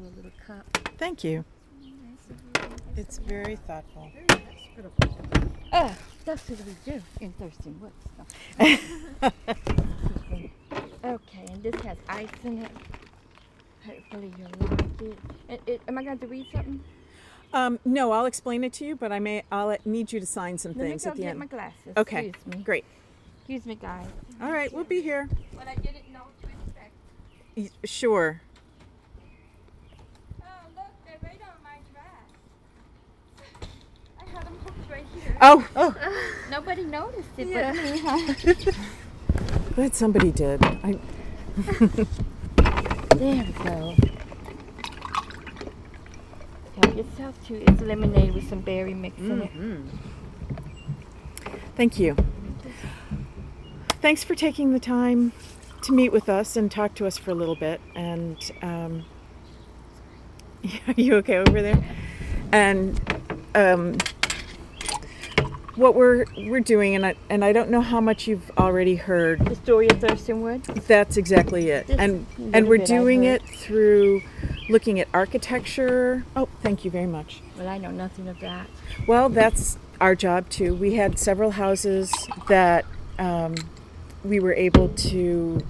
you a little cup. Thank you. Nice of you. It's very thoughtful. Very hospitable. That's what we do in Thurston Woods. No. Okay, and this has ice in it. Hopefully you'll like it. Am I going to read something? No, I'll explain it to you, but I'll need you to sign some Let me things go at the get end. my glasses. Okay, Excuse me. great. Excuse me, guys. All right, we'll be here. What I didn't know to expect. Sure. Oh, look, they're right on my dress. I had them hooked right here. Oh, Nobody noticed it Yeah. but me, huh? glad somebody did. There we go. Help yourself to it's lemonade with some berry mix in it. Thank you. Thanks for taking the time to meet with us and talk to us for a little bit. And are you okay over there? And what we're doing, and I don't know how much you've already heard. The story of Thurston Woods. That's exactly it. Just And a little we're bit I've doing heard. it through looking at architecture. Oh, thank you very much. Well, I know nothing of that. Well, that's our job too. We had several houses that we were able to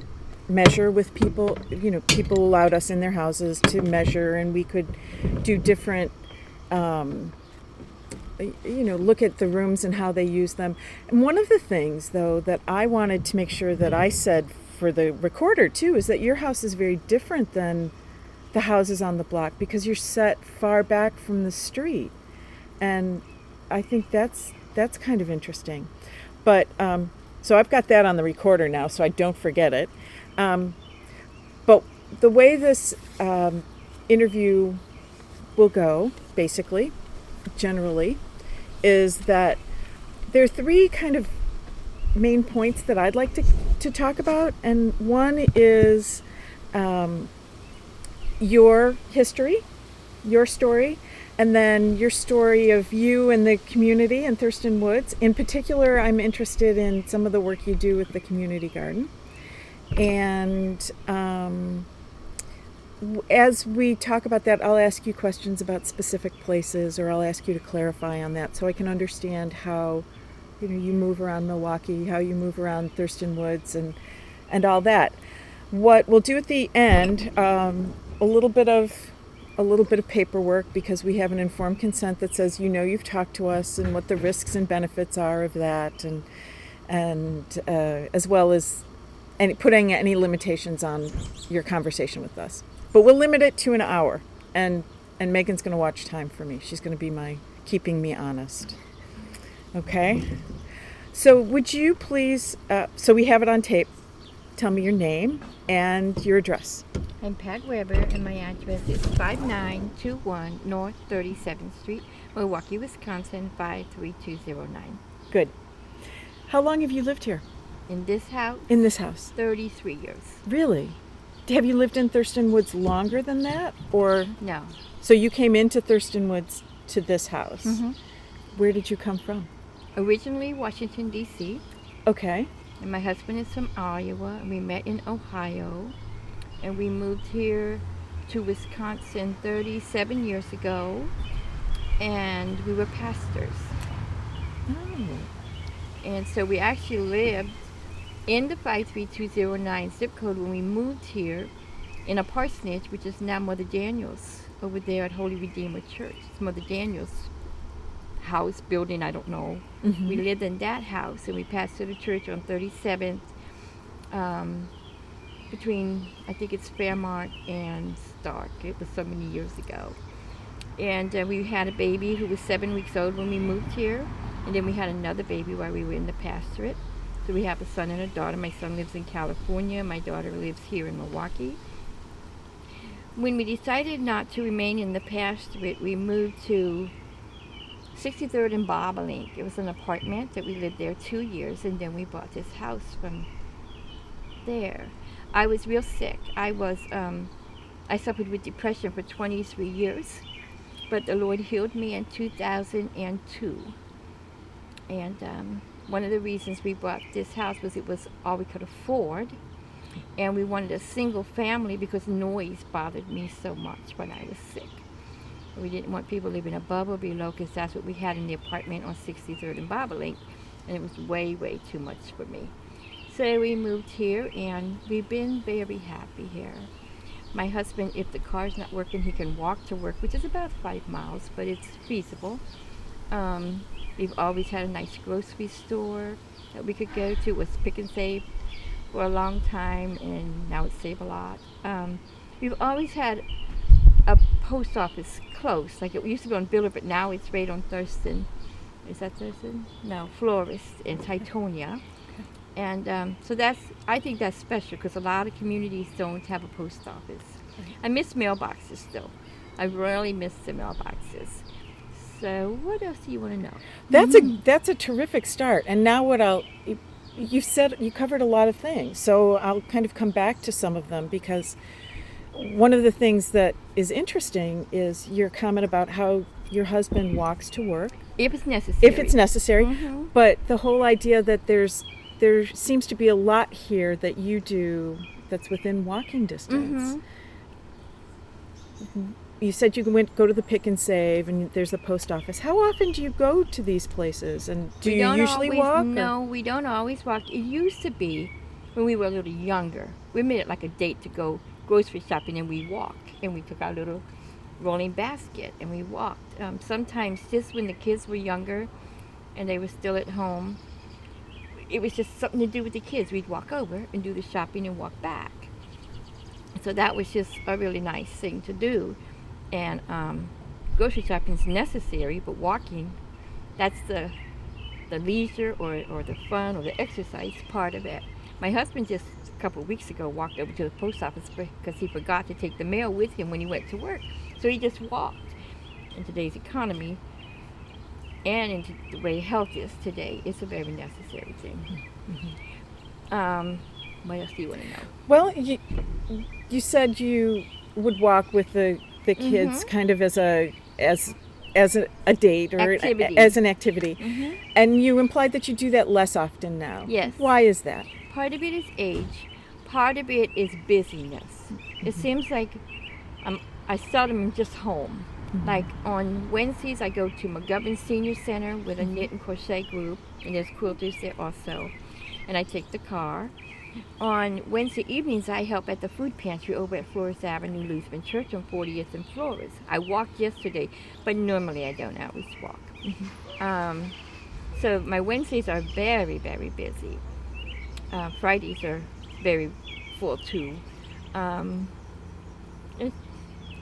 measure with people. You know, people allowed us in their houses to measure, and we could do different, look at the rooms and how they use them. And one of the things, though, that I wanted to make sure that I said for the recorder too is that your house is very different than the houses on the block because you're set far back from the street. And I think that's kind of interesting. But so I've got that on the recorder now, so I don't forget it. But the way this interview will go, basically, generally, is that there are three kind of main points that I'd like to talk about. And one is your history, your story, and then your story of you and the community in Thurston Woods. In particular, I'm interested in some of the work you do with the community garden. And as we talk about that, I'll ask you questions about specific places, or I'll ask you to clarify on that so I can understand how you move around Milwaukee, how you move around Thurston Woods, and all that. What we'll do at the end, a little bit of paperwork, because we have an informed consent that says you've talked to us and what the risks and benefits are of that, and as well as putting any limitations on your conversation with us. But we'll limit it to an hour, and Megan's going to watch time for me. She's going to be keeping me honest. Okay? So would you please, so we have it on tape, tell me your name and your address. I'm Pat Weber, and my address is 5921 North 37th Street, Milwaukee, Wisconsin, 53209. Good. How long have you lived here? In this house? In this house? 33 years. Really? Have you lived in Thurston Woods longer than that? Or No. so you came into Thurston Woods to this house. Mm-hmm. Where did you come from? Originally Washington, D.C., Okay. and my husband is from Iowa, and we met in Ohio, and we moved here to Wisconsin 37 years ago, and we were pastors. Oh. And so we actually lived in the 53209 zip code when we moved here in a parsonage, which is now Mother Daniel's over there at Holy Redeemer Church. It's Mother Daniel's house, building, I don't know. Mm-hmm. We lived in that house, and we pastored the church on 37th between, I think it's Fairmont and Stark. It was so many years ago. And we had a baby who was 7 weeks old when we moved here. And then we had another baby while we were in the pastorate. So we have a son and a daughter. My son lives in California. My daughter lives here in Milwaukee. When we decided not to remain in the pastorate, we moved to 63rd and Bobolink. It was an apartment that we lived there 2 years, and then we bought this house from there. I was real sick. I suffered with depression for 23 years, but the Lord healed me in 2002. And one of the reasons we bought this house was it was all we could afford. And we wanted a single family because noise bothered me so much when I was sick. We didn't want people living above or below because that's what we had in the apartment on 63rd and Bobolink. And it was way, way too much for me. So we moved here and we've been very happy here. My husband, if the car's not working, he can walk to work, which is about 5 miles, but it's feasible. We've always had a nice grocery store that we could go to. It was Pick and Save for a long time, and now it's Save a Lot. We've always had a post office close. Like it used to be on Biller, but now it's right on Thurston. Is that Thurston? No, Florist in Titonia. And so I think that's special because a lot of communities don't have a post office. I miss mailboxes still. I really miss the mailboxes. So what else do you want to know? That's a terrific start. And now you said you covered a lot of things. So I'll kind of come back to some of them because one of the things that is interesting is your comment about how your husband walks to work. If it's necessary. If it's necessary. Mm-hmm. But the whole idea that there seems to be a lot here that you do that's within walking distance. Mm-hmm. You said you go to the Pick and Save, and there's the post office. How often do you go to these places, and do you usually walk? No, we don't always walk. It used to be when we were a little younger. We made it like a date to go grocery shopping, and we walked, and we took our little rolling basket, and we walked. Sometimes just when the kids were younger, and they were still at home, it was just something to do with the kids. We'd walk over and do the shopping and walk back. So that was just a really nice thing to do. And grocery shopping is necessary, but walking, that's the leisure or the fun or the exercise part of it. My husband just a couple of weeks ago walked over to the post office because he forgot to take the mail with him when he went to work. So he just walked. In today's economy and in the way health is today, it's a very necessary thing. Mm-hmm. What else do you want to know? Well, you said you would walk with the kids kind of as a date or as an activity. Mm-hmm. And you implied that you do that less often now. Yes. Why is that? Part of it is age. Part of it is busyness. Mm-hmm. It seems like I seldom am just home. Mm-hmm. Like on Wednesdays, I go to McGovern Senior Center with a knit and crochet group, and there's quilters there also. And I take the car. On Wednesday evenings, I help at the food pantry over at Flores Avenue, Lutheran Church on 40th and Flores. I walked yesterday, but normally I don't always walk. Mm-hmm. So my Wednesdays are very, very busy. Fridays are very full too.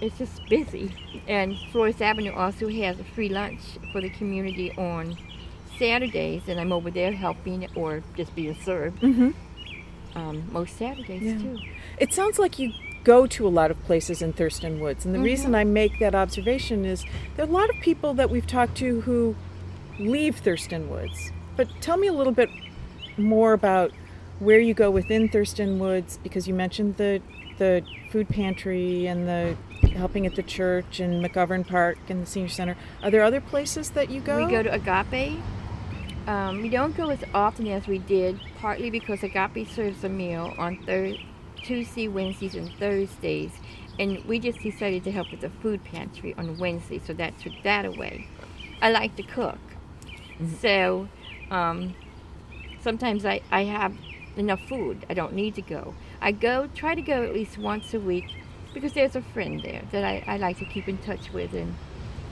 It's just busy. And Flores Avenue also has a free lunch for the community on Saturdays, and I'm over there helping or just being served. Mm-hmm. Most Saturdays too. It sounds like you go to a lot of places in Thurston Woods, and the reason I make that observation is there are a lot of people that we've talked to who leave Thurston Woods. But tell me a little bit more about where you go within Thurston Woods, because you mentioned the food pantry and the helping at the church and McGovern Park and the senior center. Are there other places that you go? We go to Agape. We don't go as often as we did, partly because Agape serves a meal on Tuesday, Wednesdays, and Thursdays. And we just decided to help with the food pantry on Wednesday, so that took that away. I like to cook. Mm-hmm. So sometimes I have enough food. I don't need to go. I try to go at least once a week because there's a friend there that I like to keep in touch with and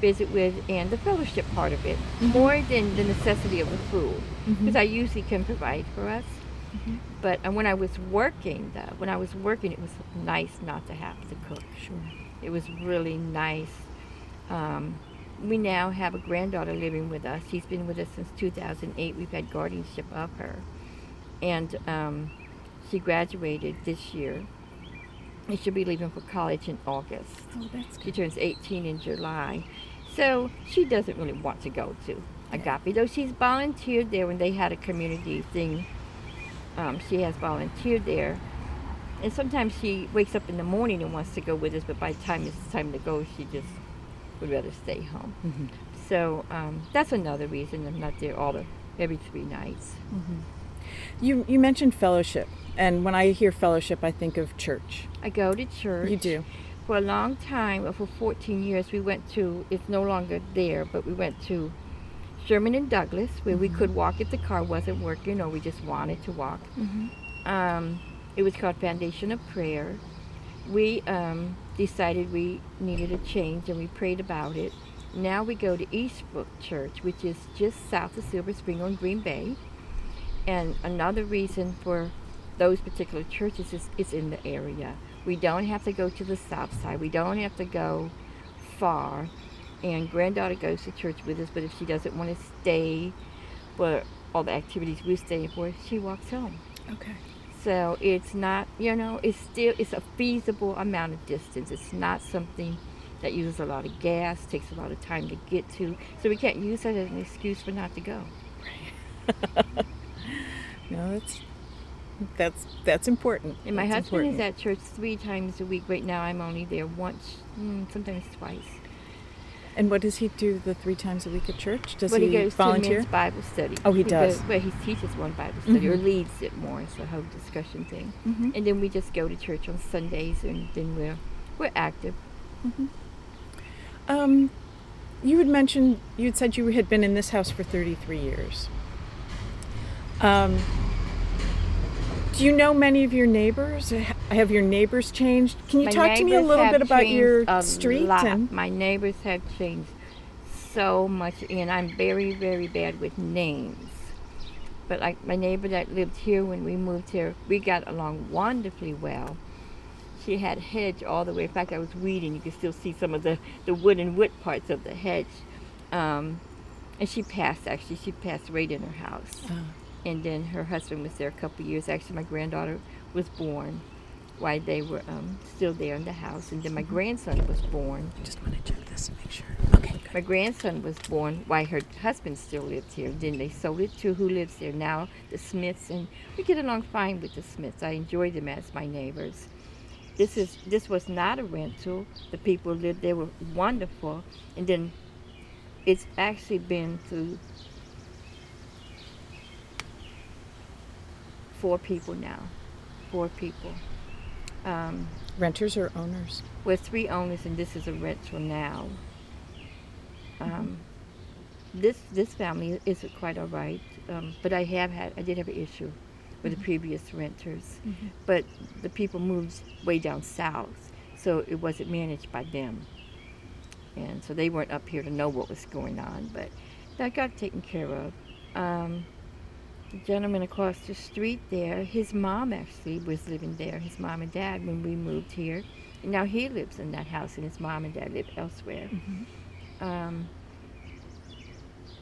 visit with, and the fellowship part of it, more than the necessity of the food, because I usually can provide for us. Mm-hmm. But when I was working, it was nice not to have to cook. Sure. It was really nice. We now have a granddaughter living with us. She's been with us since 2008. We've had guardianship of her. And she graduated this year. And she'll be leaving for college in August. Oh, that's good. She turns 18 in July. So she doesn't really want to go to Agape, though she's volunteered there when they had a community thing. She has volunteered there. And sometimes she wakes up in the morning and wants to go with us, but by the time it's time to go, she just would rather stay home. Mm-hmm. So that's another reason I'm not there every 3 nights. Mm-hmm. You mentioned fellowship, and when I hear fellowship, I think of church. I go to church. You do. For a long time, for 14 years, we went to, it's no longer there, but we went to Sherman and Douglas, where we could walk if the car wasn't working or we just wanted to walk. It was called Foundation of Prayer. We decided we needed a change and we prayed about it. Now we go to Eastbrook Church, which is just south of Silver Spring on Green Bay. And another reason for those particular churches is it's in the area. We don't have to go to the south side. We don't have to go far. And granddaughter goes to church with us, but if she doesn't want to stay for all the activities we're staying for, she walks home. Okay. So it's not, it's a feasible amount of distance. It's not something that uses a lot of gas, takes a lot of time to get to. So we can't use that as an excuse for not to go. No, that's important. And my That's husband important. is at church 3 times a week. Right now I'm only there once, sometimes twice. And what does he do the 3 times a week at church? Does But he he goes volunteer? to men's Bible study. Oh, he does. Well, he teaches one Bible study or leads it more. It's a whole discussion thing. And then we just go to church on Sundays, and then we're active. You had mentioned, you had said you had been in this house for 33 years. Do you know many of your neighbors? Have your neighbors changed? Can you My talk to me a neighbors little have bit about changed your a street? lot. And My neighbors have changed so much, and I'm very, very bad with names. But like my neighbor that lived here when we moved here, we got along wonderfully well. She had hedge all the way. In fact, I was weeding. You could still see some of the wood parts of the hedge. And she passed, actually. She passed right in her house. And then her husband was there a couple of years. Actually, my granddaughter was born while they were still there in the house. And then my grandson was born. just want to check this and make sure. Okay. My grandson was born while her husband still lived here. Then they sold it to who lives there now, the Smiths. And we get along fine with the Smiths. I enjoy them as my neighbors. This was not a rental. The people who lived there were wonderful. And then it's actually been through 4 people now. 4 people. Renters or owners? We're 3 owners, and this is a rental now. This family is quite all right, but I did have an issue with the previous renters. But the people moved way down south, so it wasn't managed by them, and so they weren't up here to know what was going on. But that got taken care of. The gentleman across the street there, his mom actually was living there, his mom and dad, when we moved here. And now he lives in that house, and his mom and dad live elsewhere.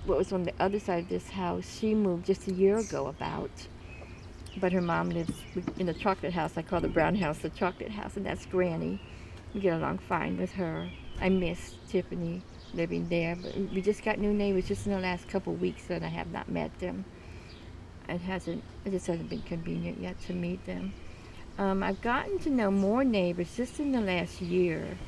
What was on the other side of this house, she moved just a year ago about. But her mom lives in the chocolate house. I call the brown house the chocolate house, and that's Granny. We get along fine with her. I miss Tiffany living there, but we just got new neighbors just in the last couple of weeks, and I have not met them. It just hasn't been convenient yet to meet them. I've gotten to know more neighbors just in the last year.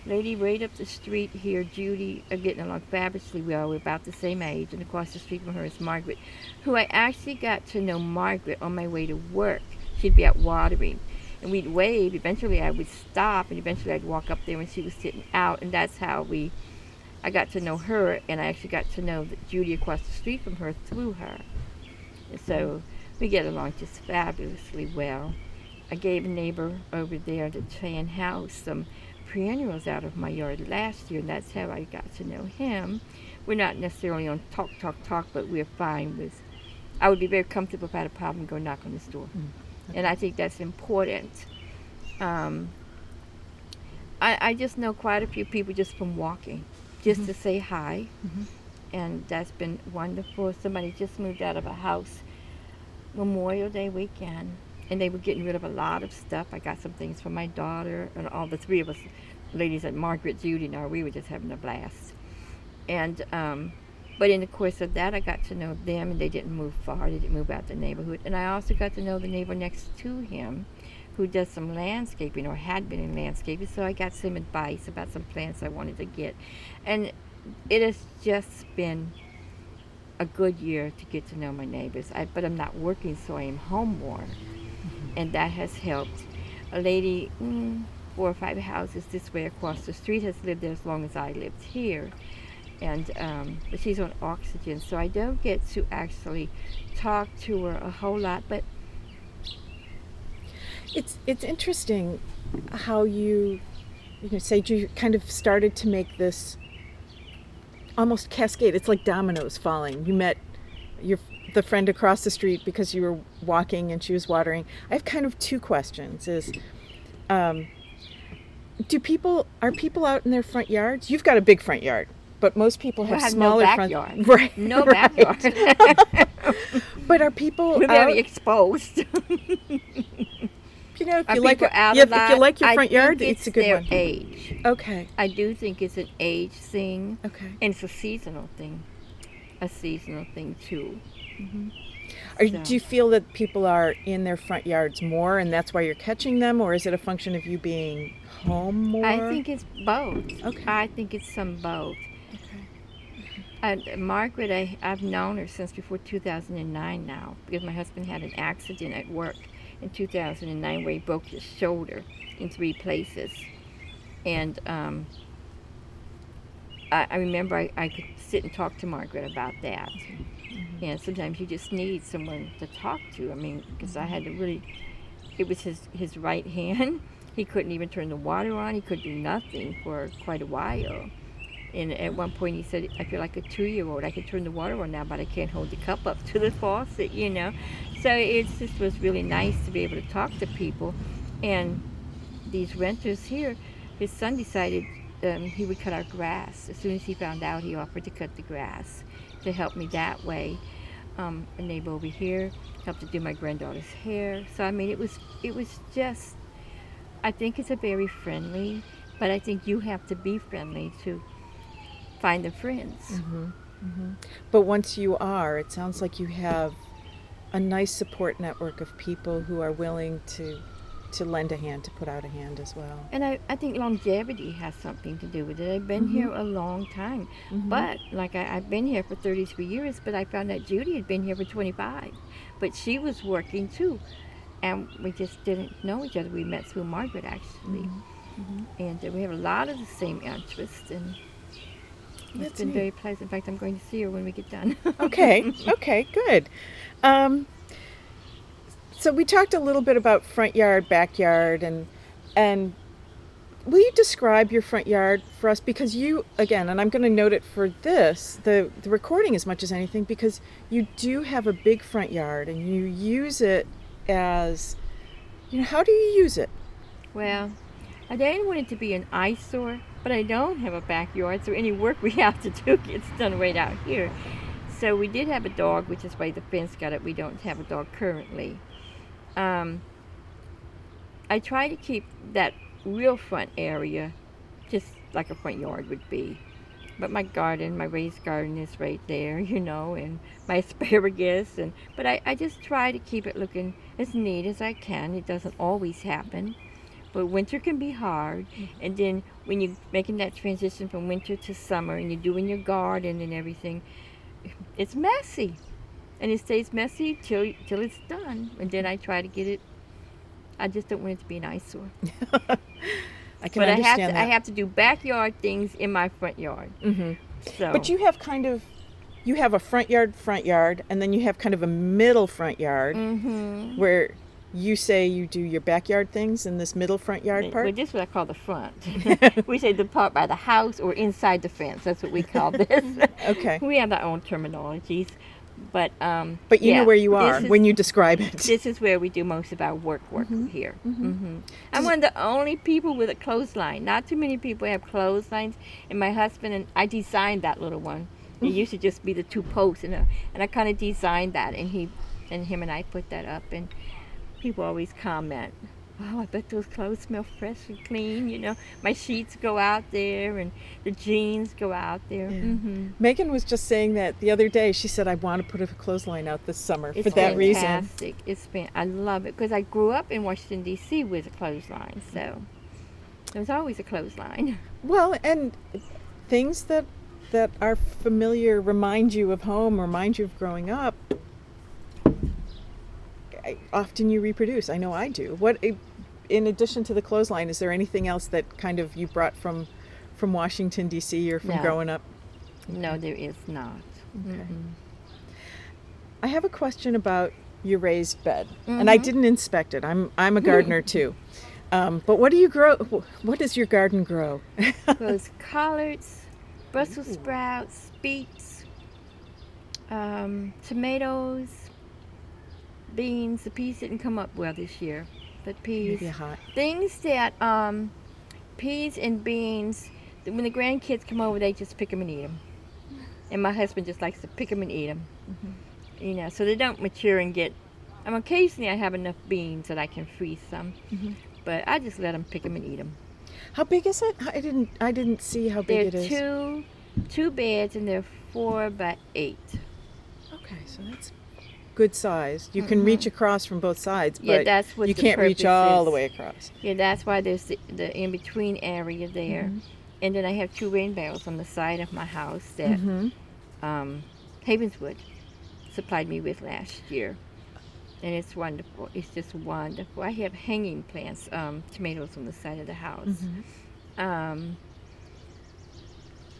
Lady right up the street here, Judy, are getting along fabulously well. We're about the same age, and across the street from her is Margaret, who I actually got to know Margaret on my way to work. She'd be out watering, and we'd wave. Eventually I would stop, and eventually I'd walk up there when she was sitting out, and that's how I got to know her, and I actually got to know Judy across the street from her through her. So we get along just fabulously well. I gave a neighbor over there at the Chan house some perennials out of my yard last year, and that's how I got to know him. We're not necessarily on talk, but we're fine with. I would be very comfortable if I had a problem, go knock on his door. And I think that's important. I just know quite a few people just from walking, just to say hi. And that's been wonderful. Somebody just moved out of a house Memorial Day weekend, and they were getting rid of a lot of stuff. I got some things for my daughter, and all the 3 of us ladies at Margaret, Judy, and I, we were just having a blast. And but in the course of that, I got to know them, and they didn't move far. They didn't move out the neighborhood. And I also got to know the neighbor next to him, who does some landscaping, or had been in landscaping. So I got some advice about some plants I wanted to get. And it has just been a good year to get to know my neighbors. But I'm not working, so I am home more, and that has helped. A lady, 4 or 5 houses this way across the street, has lived there as long as I lived here, and but she's on oxygen, so I don't get to actually talk to her a whole lot. But It's interesting how you say you kind of started to make this almost cascade. It's like dominoes falling. You met the friend across the street because you were walking and she was watering. I have kind of two questions. Are people out in their front yards? You've got a big front yard, but most people have smaller no front backyard. Right. No right. backyard. But are people We're out? very exposed. You know, if Are you like people out yeah, a lot? if you like your I front think yard, it's a good their one. age. Okay. I do think it's an age thing, Okay. and it's a seasonal thing. A seasonal thing too. Do you feel that people are in their front yards more, and that's why you're catching them, or is it a function of you being home more? I think it's both. Okay. I think it's some both. Okay. Margaret, I've known her since before 2009 now, because my husband had an accident at work in 2009 where he broke his shoulder in 3 places. And I remember I could sit and talk to Margaret about that. And sometimes you just need someone to talk to. I mean, because I had to really, it was his right hand. He couldn't even turn the water on. He could do nothing for quite a while. And at one point he said, I feel like a 2-year-old. I can turn the water on now, but I can't hold the cup up to the faucet, you know. So it just was really nice to be able to talk to people. And these renters here, his son decided he would cut our grass. As soon as he found out, he offered to cut the grass to help me that way. A neighbor over here helped to do my granddaughter's hair. So I mean, it was just, I think it's a very friendly, but I think you have to be friendly to find the friends. But once you are, it sounds like you have a nice support network of people who are willing to lend a hand, to put out a hand as well. And I think longevity has something to do with it. I've been here a long time. But like I've been here for 33 years, but I found that Judy had been here for 25. But she was working too. And we just didn't know each other. We met through Margaret actually. And we have a lot of the same interests, and it's been very pleasant. In fact, I'm going to see her when we get done. Okay, good. So we talked a little bit about front yard, backyard, and will you describe your front yard for us? Because you, again, and I'm going to note it for this, the recording as much as anything, because you do have a big front yard and you use it as, how do you use it? Well, I didn't want it to be an eyesore, but I don't have a backyard, so any work we have to do gets done right out here. So we did have a dog, which is why the fence got it. We don't have a dog currently. I try to keep that real front area just like a front yard would be. But my garden, my raised garden is right there, and my asparagus. But I just try to keep it looking as neat as I can. It doesn't always happen. But winter can be hard. And then when you're making that transition from winter to summer and you're doing your garden and everything, it's messy. And it stays messy till it's done. And then I try to get it. I just don't want it to be an eyesore. I can understand that. I have to do backyard things in my front yard. So. But you have a front yard, and then you have kind of a middle front yard where you say you do your backyard things in this middle front yard part? Well, this is what I call the front. We say the part by the house or inside the fence. That's what we call this. Okay. We have our own terminologies. But you know where you are when you describe it. This is where we do most of our work here. I'm one of the only people with a clothesline. Not too many people have clotheslines. And my husband and I designed that little one. It used to just be the 2 posts, and I kind of designed that, and him and I put that up, and people always comment, "Wow, I bet those clothes smell fresh and clean." My sheets go out there, and the jeans go out there. Yeah. Megan was just saying that the other day. She said, "I want to put a clothesline out this summer for that reason." It's fantastic. I love it because I grew up in Washington D.C. with a clothesline, so there was always a clothesline. Well, and things that that are familiar, remind you of home, remind you of growing up, often you reproduce. I know I do. In addition to the clothesline, is there anything else that kind of you brought from Washington D.C. or from No. growing up? No, there is not. Okay. Mm-mm. I have a question about your raised bed, and I didn't inspect it. I'm a gardener too. But what do you grow? What does your garden grow? Grows collards, Brussels sprouts, beets, tomatoes, beans. The peas didn't come up well this year, but peas. Maybe hot. Things that peas and beans. When the grandkids come over, they just pick them and eat them. And my husband just likes to pick them and eat them. You know, so they don't mature and get. Occasionally I have enough beans that I can freeze some, but I just let them pick them and eat them. How big is it? I didn't see how big it is. They're two beds and they're 4 by 8. Okay, so that's good size. You can reach across from both sides, but Yeah, that's what you the can't reach purpose all is. the way across. Yeah, that's why there's the in between area there, and then I have 2 rain barrels on the side of my house that Havenswood supplied me with last year, and it's wonderful. It's just wonderful. I have hanging plants, tomatoes on the side of the house.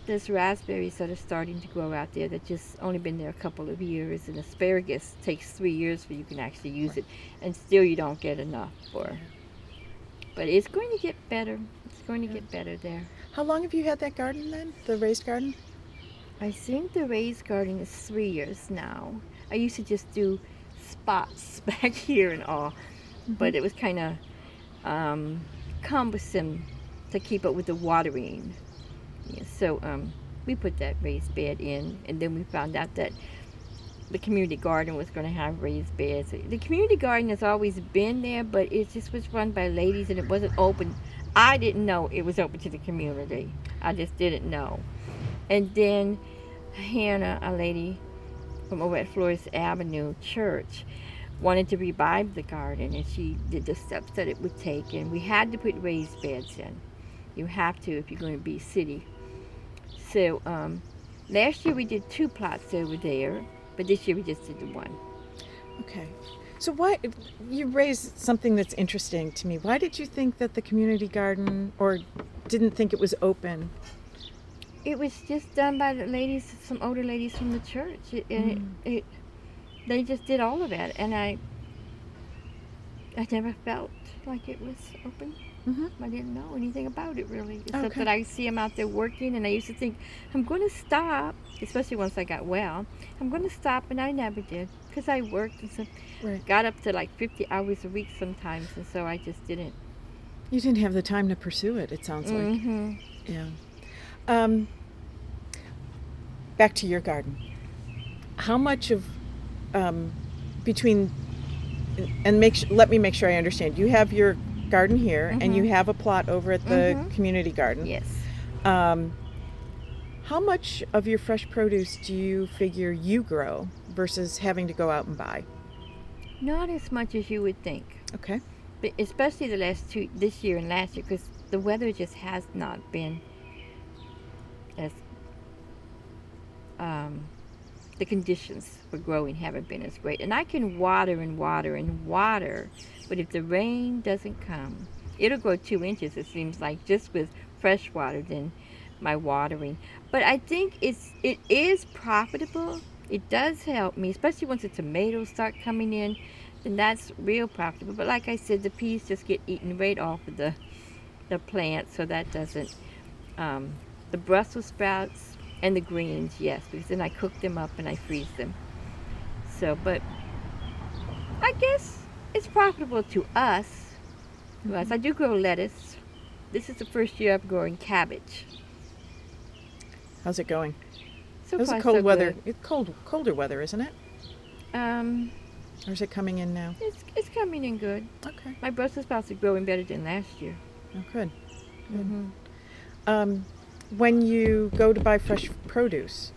There's raspberries that are starting to grow out there that just only been there a couple of years, and asparagus takes 3 years for you can actually use it, and still you don't get enough for. But it's going to get better. It's going to get better there. How long have you had that garden then? The raised garden? I think the raised garden is 3 years now. I used to just do spots back here and all, but it was kind of cumbersome to keep up with the watering. Yeah, so we put that raised bed in, and then we found out that the community garden was going to have raised beds. The community garden has always been there, but it just was run by ladies, and it wasn't open. I didn't know it was open to the community. I just didn't know. And then Hannah, a lady from over at Flores Avenue Church, wanted to revive the garden, and she did the steps that it would take, and we had to put raised beds in. You have to if you're going to be city. So last year we did 2 plots over there, but this year we just did the 1. Okay. So why you raised something that's interesting to me. Why did you think that the community garden, or didn't think it was open? It was just done by the ladies, some older ladies from the church, they just did all of that, and I never felt like it was open. I didn't know anything about it really, except that I see them out there working, and I used to think, I'm going to stop, especially once I got well, I'm going to stop, and I never did, because I worked and so got up to like 50 hours a week sometimes, and so I just didn't. You didn't have the time to pursue it, it sounds like. Yeah. Back to your garden. How much of between and let me make sure I understand. You have your garden here, and you have a plot over at the community garden. Yes. How much of your fresh produce do you figure you grow versus having to go out and buy? Not as much as you would think. Okay. But especially this year and last year, because the weather just has not been as the conditions for growing haven't been as great. And I can water and water and water, but if the rain doesn't come, it'll grow 2 inches, it seems like, just with fresh water than my watering. But I think it is profitable. It does help me, especially once the tomatoes start coming in, then that's real profitable. But like I said, the peas just get eaten right off of the plant, so that doesn't. The Brussels sprouts and the greens, yes, because then I cook them up and I freeze them. So, but I guess it's profitable to us. I do grow lettuce. This is the first year I'm growing cabbage. How's it going? So It was far, a cold so weather. good. It's colder weather, isn't it? Or is it coming in now? It's coming in good. Okay. My Brussels sprouts are growing better than last year. Oh, good. When you go to buy fresh produce,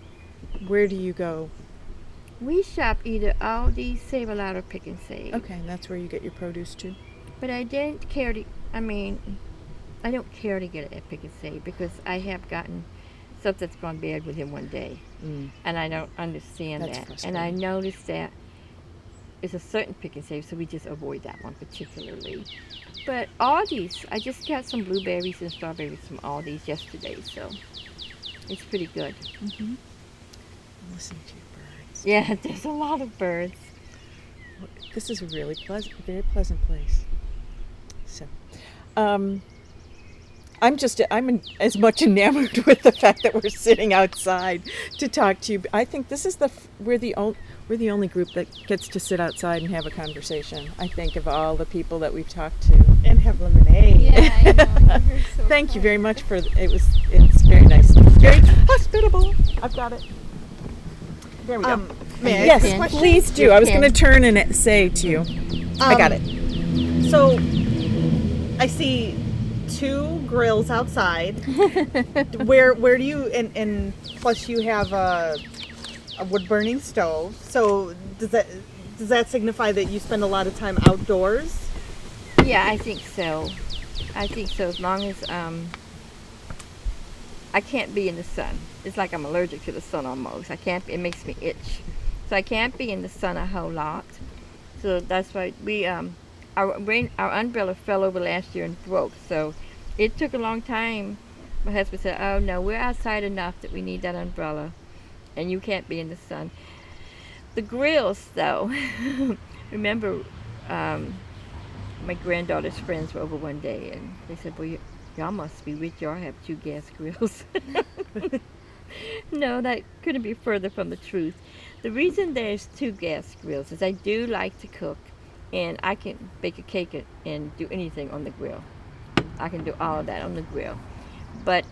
where do you go? We shop either Aldi, Save-A-Lot, or Pick and Save. Okay, and that's where you get your produce too? But I didn't care to, I don't care to get it at Pick and Save because I have gotten something's gone bad within one day. And I don't understand That's that. And I frustrating. noticed that it's a certain pick and save, so we just avoid that one particularly. But Aldi's, I just got some blueberries and strawberries from Aldi's yesterday, so it's pretty good. Listen to your birds. Yeah, there's a lot of birds. This is a really pleasant, very pleasant place. So, I'm as much enamored with the fact that we're sitting outside to talk to you. I think this is we're the only group that gets to sit outside and have a conversation. I think of all the people that we've talked to. And have lemonade. Yeah, I know. You're so Thank you kind. very much it's very nice. It's very hospitable. I've got it. There we go. May I Yes, ask a question? please do. Your I was going to pen. turn and say to you. I got it. So, I see 2 grills outside. where do you and plus you have a wood burning stove. So does that signify that you spend a lot of time outdoors? Yeah, I think so. I think so. As long as I can't be in the sun. It's like I'm allergic to the sun almost. I can't. It makes me itch, so I can't be in the sun a whole lot. So that's why our umbrella fell over last year and broke. So it took a long time. My husband said, "Oh no, we're outside enough that we need that umbrella, and you can't be in the sun." The grills, though, remember. My granddaughter's friends were over one day, and they said, "Well, y'all must be rich. Y'all have 2 gas grills." No, that couldn't be further from the truth. The reason there's 2 gas grills is I do like to cook, and I can bake a cake and do anything on the grill. I can do all of that on the grill. But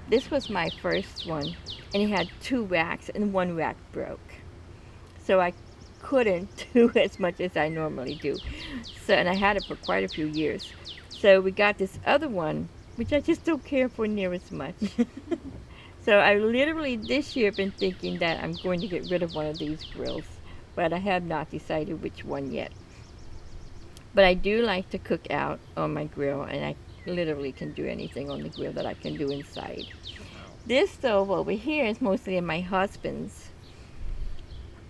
this was my first one, and it had 2 racks, and 1 rack broke. So I couldn't do as much as I normally do. So, and I had it for quite a few years. So we got this other one, which I just don't care for near as much. So I literally this year been thinking that I'm going to get rid of one of these grills, but I have not decided which one yet. But I do like to cook out on my grill, and I literally can do anything on the grill that I can do inside. This stove over here is mostly in my husband's.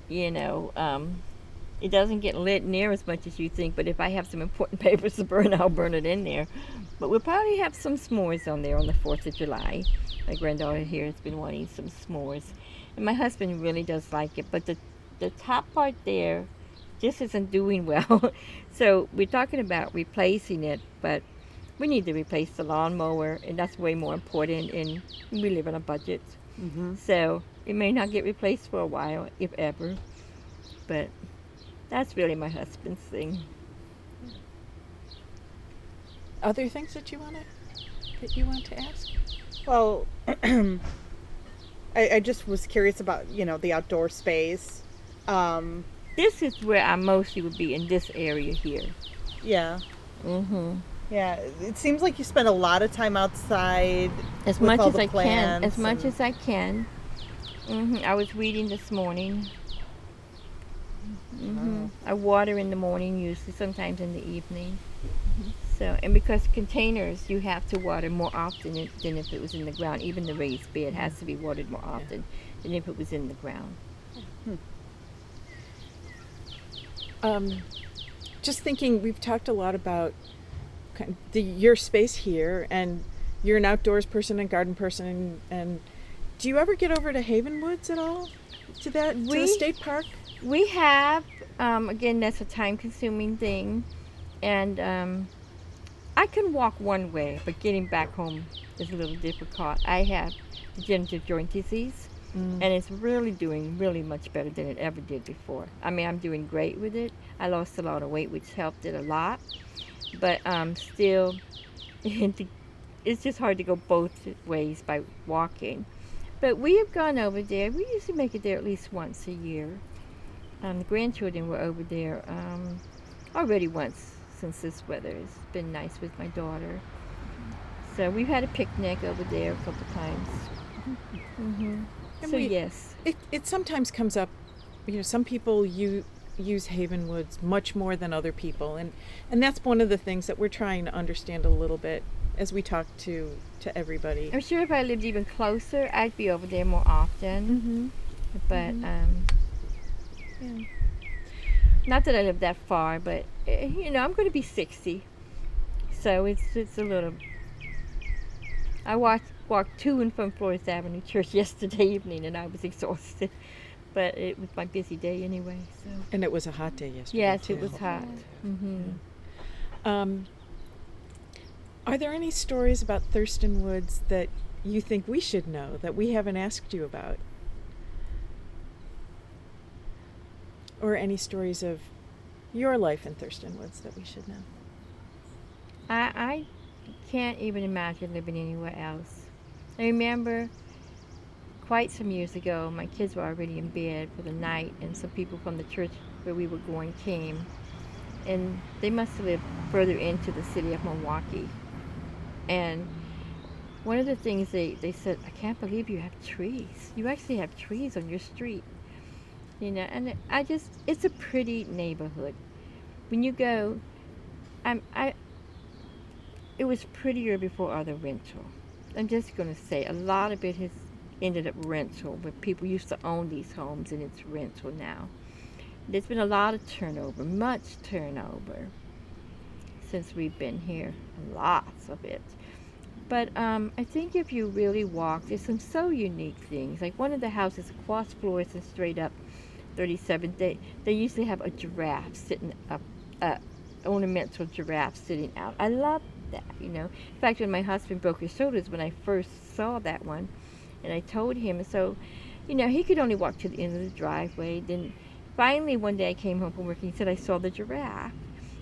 It doesn't get lit near as much as you think, but if I have some important papers to burn, I'll burn it in there. But we'll probably have some s'mores on there on the 4th of July. My granddaughter here has been wanting some s'mores. And my husband really does like it, but the top part there just isn't doing well. So we're talking about replacing it, but we need to replace the lawnmower, and that's way more important, and we live on a budget. So it may not get replaced for a while, if ever. But that's really my husband's thing. Other things that you want to ask? Well, I just was curious about the outdoor space. This is where I mostly would be, in this area here. Yeah. Mm-hmm. Yeah, it seems like you spend a lot of time outside As with much all as the I can. As plants much and- as I can. I was weeding this morning. I water in the morning usually, sometimes in the evening. So, and because containers, you have to water more often than if it was in the ground. Even the raised bed has to be watered more often than if it was in the ground. Just thinking, we've talked a lot about your space here, and you're an outdoors person and garden person, and do you ever get over to Haven Woods at all? To the state park? We have, again, that's a time-consuming thing, and I can walk one way, but getting back home is a little difficult. I have degenerative joint disease, and it's really doing really much better than it ever did before. I mean, I'm doing great with it. I lost a lot of weight, which helped it a lot, but still, it's just hard to go both ways by walking. But we have gone over there. We usually make it there at least once a year. The grandchildren were over there already once since this weather. It's been nice with my daughter. So we've had a picnic over there a couple times. So yes. It sometimes comes up, some people use Haven Woods much more than other people, and that's one of the things that we're trying to understand a little bit as we talk to everybody. I'm sure if I lived even closer, I'd be over there more often. But yeah. Not that I live that far, but I'm going to be 60, so it's a little. I walked to and from Florida Avenue Church yesterday evening, and I was exhausted. But it was my busy day anyway. So. And it was a hot day yesterday. Yes, too. it was hot. Are there any stories about Thurston Woods that you think we should know that we haven't asked you about? Or any stories of your life in Thurston Woods that we should know? I can't even imagine living anywhere else. I remember quite some years ago, my kids were already in bed for the night, and some people from the church where we were going came, and they must have lived further into the city of Milwaukee. And one of the things they said, I can't believe you have trees. You actually have trees on your street. And it's a pretty neighborhood. When you go, it was prettier before other rental. I'm just going to say a lot of it has ended up rental, but people used to own these homes and it's rental now. There's been a lot of turnover, much turnover since we've been here, lots of it. But I think if you really walk, there's some so unique things. Like one of the houses, across floors and straight up 37, they usually have a giraffe sitting up, ornamental giraffe sitting out. I love that, In fact, when my husband broke his shoulders when I first saw that one, and I told him, so, he could only walk to the end of the driveway. Then finally one day I came home from work and he said, I saw the giraffe.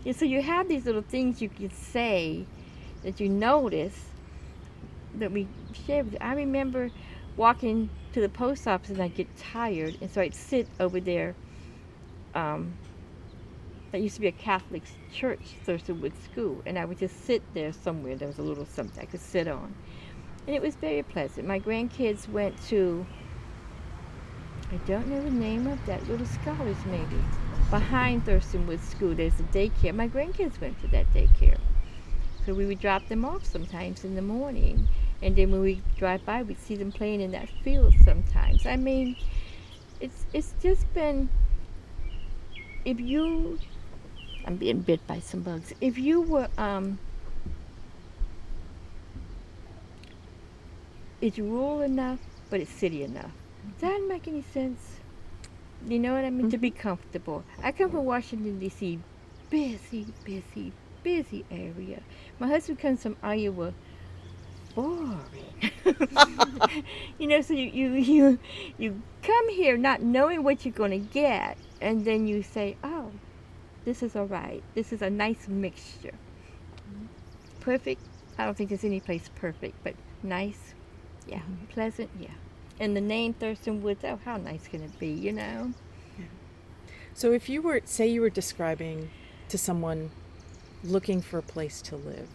And so you have these little things you could say that you notice that we share with you. I remember walking to the post office and I'd get tired, and so I'd sit over there. That used to be a Catholic church, Thurston Woods School, and I would just sit there somewhere. There was a little something I could sit on, and it was very pleasant. My grandkids went to, I don't know the name of that, Little Scholars maybe, behind Thurston Woods School. There's a daycare. My grandkids went to that daycare, so we would drop them off sometimes in the morning, and then when we drive by, we'd see them playing in that field sometimes. I mean, it's just been, I'm being bit by some bugs. If you were, it's rural enough, but it's city enough. Does that make any sense? You know what I mean? To be comfortable. I come from Washington, D.C., busy, busy, busy area. My husband comes from Iowa, boring. So you come here not knowing what you're going to get, and then you say, oh, this is all right. This is a nice mixture. Perfect? I don't think there's any place perfect, but nice, yeah. Pleasant, yeah. And the name Thurston Woods, oh, how nice can it be, Yeah. So if you were, say you were describing to someone looking for a place to live,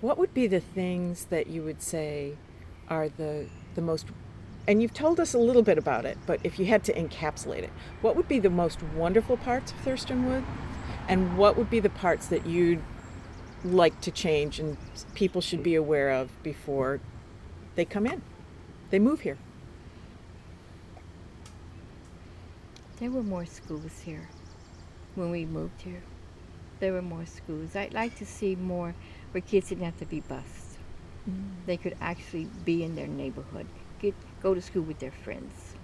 what would be the things that you would say are the most, and you've told us a little bit about it, but if you had to encapsulate it, what would be the most wonderful parts of Thurston Woods, and what would be the parts that you'd like to change and people should be aware of before they come in, they move here? There were more schools here when we moved here. There were more schools. I'd like to see more where kids didn't have to be bused. They could actually be in their neighborhood, go to school with their friends.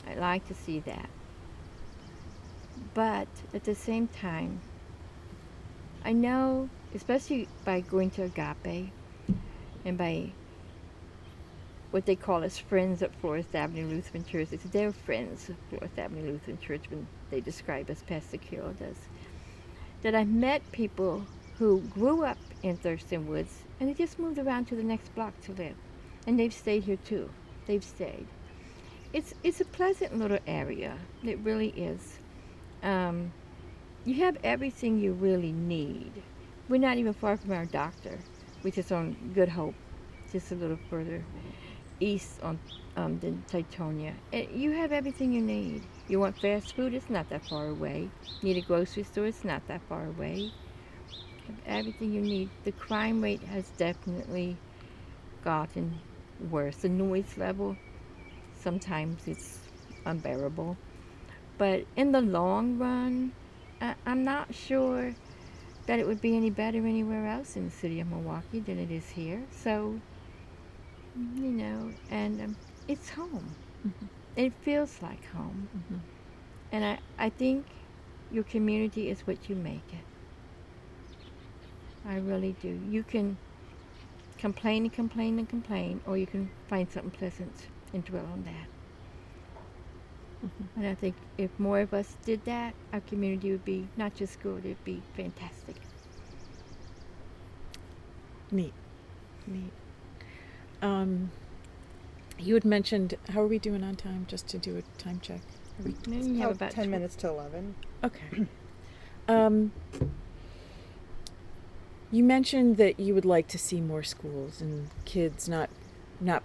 I'd like to see that. But at the same time, I know, especially by going to Agape and by what they call as friends at Florida Avenue Lutheran Church, it's their friends at Florida Avenue Lutheran Church when they describe as Pastor Carol does, that I've met people who grew up in Thurston Woods and they just moved around to the next block to live. And they've stayed here too. They've stayed. It's a pleasant little area. It really is. You have everything you really need. We're not even far from our doctor, which is on Good Hope, just a little further east on than Titonia. You have everything you need. You want fast food? It's not that far away. Need a grocery store? It's not that far away. everything you need. The crime rate has definitely gotten worse. The noise level, sometimes it's unbearable. But in the long run, I'm not sure that it would be any better anywhere else in the city of Milwaukee than it is here. So, and it's home. Mhm. It feels like home. Mhm. And I think your community is what you make it. I really do. You can complain and complain and complain, or you can find something pleasant and dwell on that. Mhm. And I think if more of us did that, our community would be not just good, it'd be fantastic. Neat. Neat. You had mentioned, how are we doing on time? Just to do a time check. Are we, And you have about 10 minutes to 11. okay. You mentioned that you would like to see more schools and kids not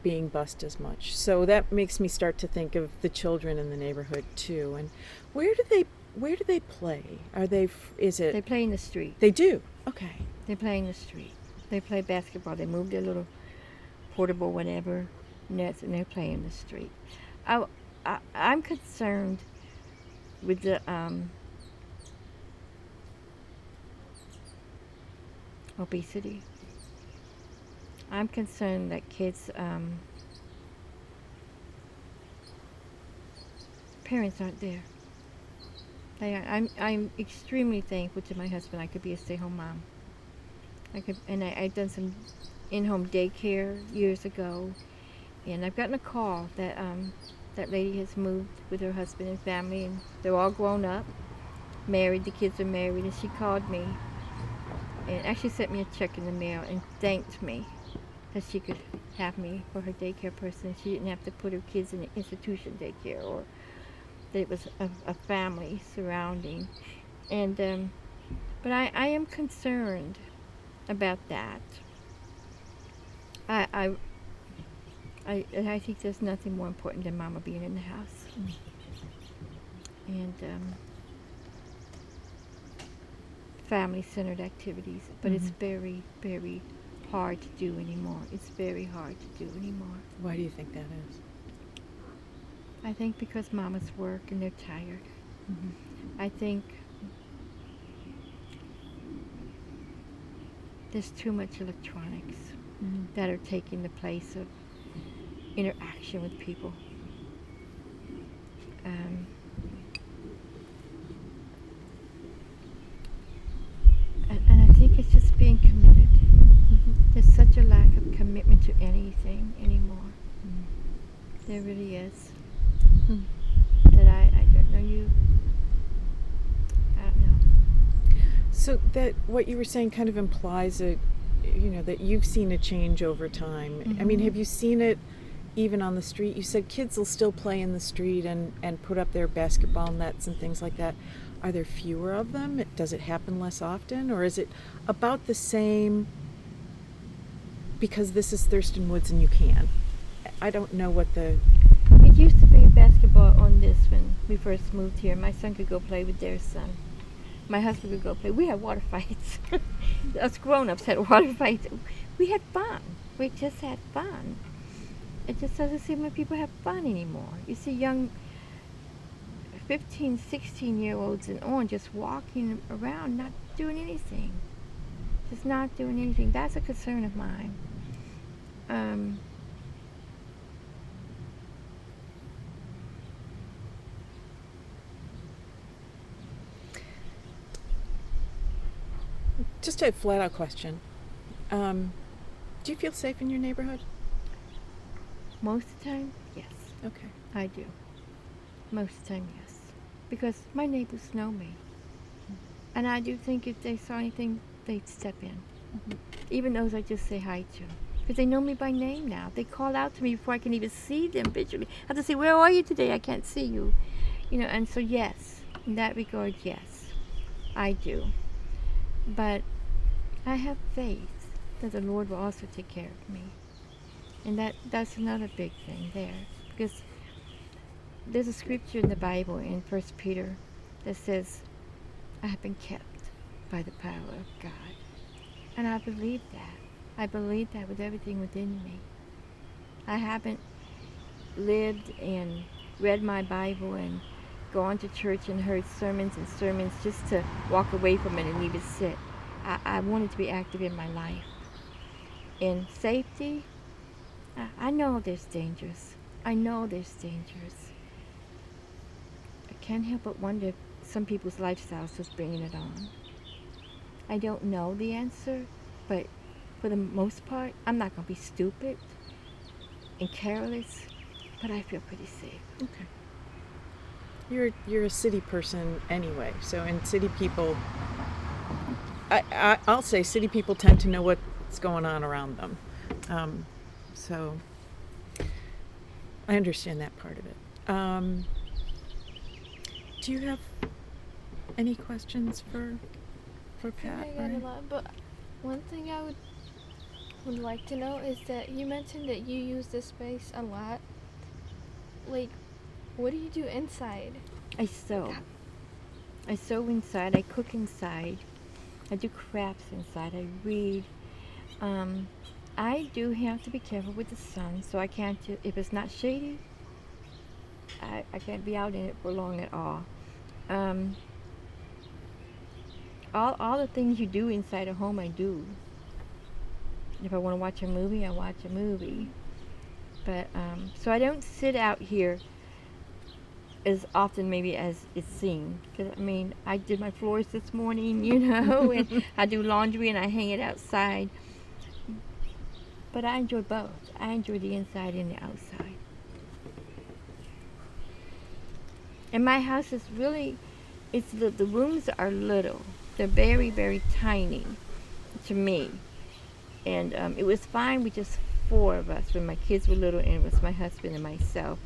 being bused as much. So that makes me start to think of the children in the neighborhood too. And where do they play? Are they They play in the street. They do. Okay. They play in the street. They play basketball. They move their little portable whatever nets and they play in the street. I'm concerned with the obesity. I'm concerned that kids parents aren't there. They are, I'm extremely thankful to my husband. I could be a stay-home mom. I've done some in-home daycare years ago, and I've gotten a call that that lady has moved with her husband and family, and they're all grown up, married. The kids are married, and she called me and actually sent me a check in the mail and thanked me that she could have me for her daycare person. She didn't have to put her kids in an institution daycare, or that it was a family surrounding. And but I am concerned about that. I think there's nothing more important than Mama being in the house. And family-centered activities, but it's very, very hard to do anymore. It's very hard to do anymore. Why do you think that is? I think because mamas work and they're tired. Mm-hmm. I think there's too much electronics that are taking the place of interaction with people. And I think it's just being committed. There's such a lack of commitment to anything anymore. There really is. That I don't know you. I don't know. So that what you were saying kind of implies that you've seen a change over time. I mean, have you seen it even on the street? You said kids will still play in the street and put up their basketball nets and things like that. Are there fewer of them? Does it happen less often? Or is it about the same because this is Thurston Woods and you can? I don't know what the... It used to be basketball on this when we first moved here. My son could go play with their son. My husband would go play. We had water fights. Us grown-ups had water fights. We had fun. We just had fun. It just doesn't seem like people have fun anymore. You see young 15, 16-year-olds and on just walking around, not doing anything. Just not doing anything. That's a concern of mine. Just a flat-out question. Do you feel safe in your neighborhood? Most of the time, yes. Okay. I do. Most of the time, yes. Because my neighbors know me. And I do think if they saw anything, they'd step in. Even those I just say hi to. Because they know me by name now. They call out to me before I can even see them visually. I have to say, where are you today? I can't see you. And so yes, in that regard, yes, I do. But I have faith that the Lord will also take care of me. And that's another big thing there. Because there's a scripture in the Bible in 1 Peter that says, I have been kept by the power of God. And I believe that. I believe that with everything within me. I haven't lived and read my Bible and gone to church and heard sermons and sermons just to walk away from it and leave it sit. I wanted to be active in my life. In safety, I know there's dangers. I know there's dangers. I can't help but wonder if some people's lifestyles was bringing it on. I don't know the answer, but for the most part, I'm not going to be stupid and careless, but I feel pretty safe. Okay. You're a city person anyway, so in city people, I'll say city people tend to know what's going on around them. So I understand that part of it. Do you have any questions for Pat? I got a lot, but one thing I would like to know is that you mentioned that you use this space a lot. Like, what do you do inside? I sew. I sew inside. I cook inside. I do crafts inside. I read. I do have to be careful with the sun, so I can't. If it's not shady, I can't be out in it for long at all. All the things you do inside a home, I do. If I want to watch a movie, I watch a movie. But so I don't sit out here as often maybe as it seemed. Because I mean, I did my floors this morning, and I do laundry and I hang it outside. But I enjoy both. I enjoy the inside and the outside. And my house is really, the rooms are little. They're very, very tiny to me. And it was fine with just 4 of us when my kids were little, and it was my husband and myself.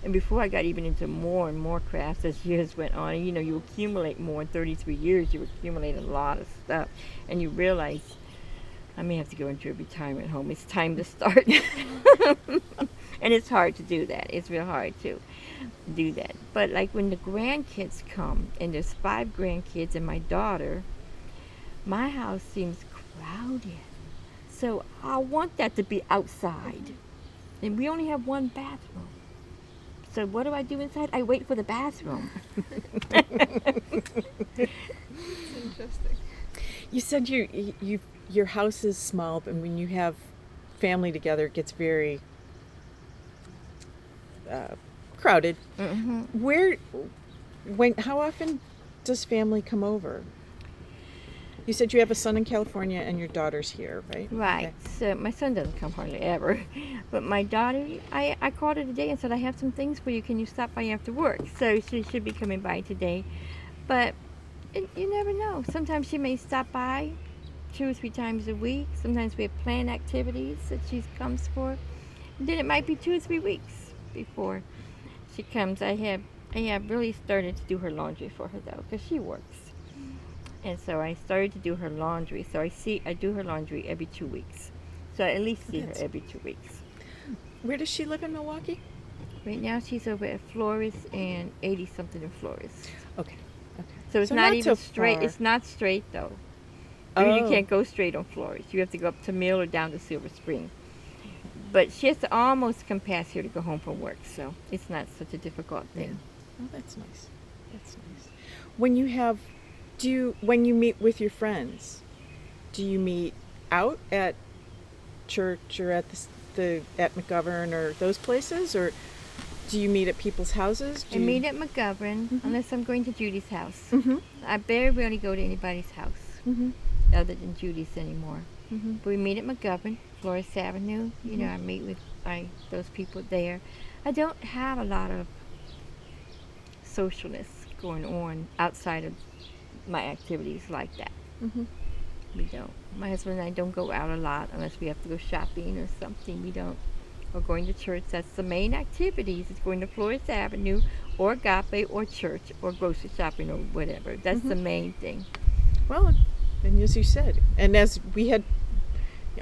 And before I got even into more and more crafts as years went on, and you accumulate more. In 33 years, you accumulate a lot of stuff. And you realize, I may have to go into a retirement home. It's time to start. And it's hard to do that. It's real hard to do that. But like when the grandkids come, and there's 5 grandkids and my daughter, my house seems crowded. So I want that to be outside. And we only have 1 bathroom. So what do I do inside? I wait for the bathroom. It's interesting. You said your house is small, but when you have family together, it gets very crowded. Mm-hmm. How often does family come over? You said you have a son in California and your daughter's here, right? Right. Okay. So my son doesn't come hardly ever. But my daughter, I called her today and said, I have some things for you. Can you stop by after work? So she should be coming by today. But you never know. Sometimes she may stop by 2 or 3 times a week. Sometimes we have planned activities that she comes for. And then it might be 2 or 3 weeks before she comes. I have really started to do her laundry for her, though, because she works. And so I started to do her laundry. So I do her laundry every 2 weeks. So I at least see her every 2 weeks. Where does she live in Milwaukee? Right now she's over at Flores and 80-something in Flores. Okay. So it's So not not even so straight. far. It's not straight, though. Oh. You can't go straight on Flores. You have to go up to Mill or down to Silver Spring. But she has to almost come past here to go home from work. So it's not such a difficult thing. Oh, that's nice. That's nice. When you meet with your friends, do you meet out at church or at at McGovern or those places, or do you meet at people's houses? I meet at McGovern Mhm. unless I'm going to Judy's house. Mm-hmm. I very rarely go to anybody's house Mm-hmm. other than Judy's anymore. Mm-hmm. But we meet at McGovern, Flores Avenue. I meet with those people there. I don't have a lot of socialness going on outside of my activities like that. Mm-hmm. We don't. My husband and I don't go out a lot unless we have to go shopping or something. We don't. Or going to church. That's the main activities. It's going to Flores Avenue or Agape or church or grocery shopping or whatever. That's the main thing. Well, and as you said, and as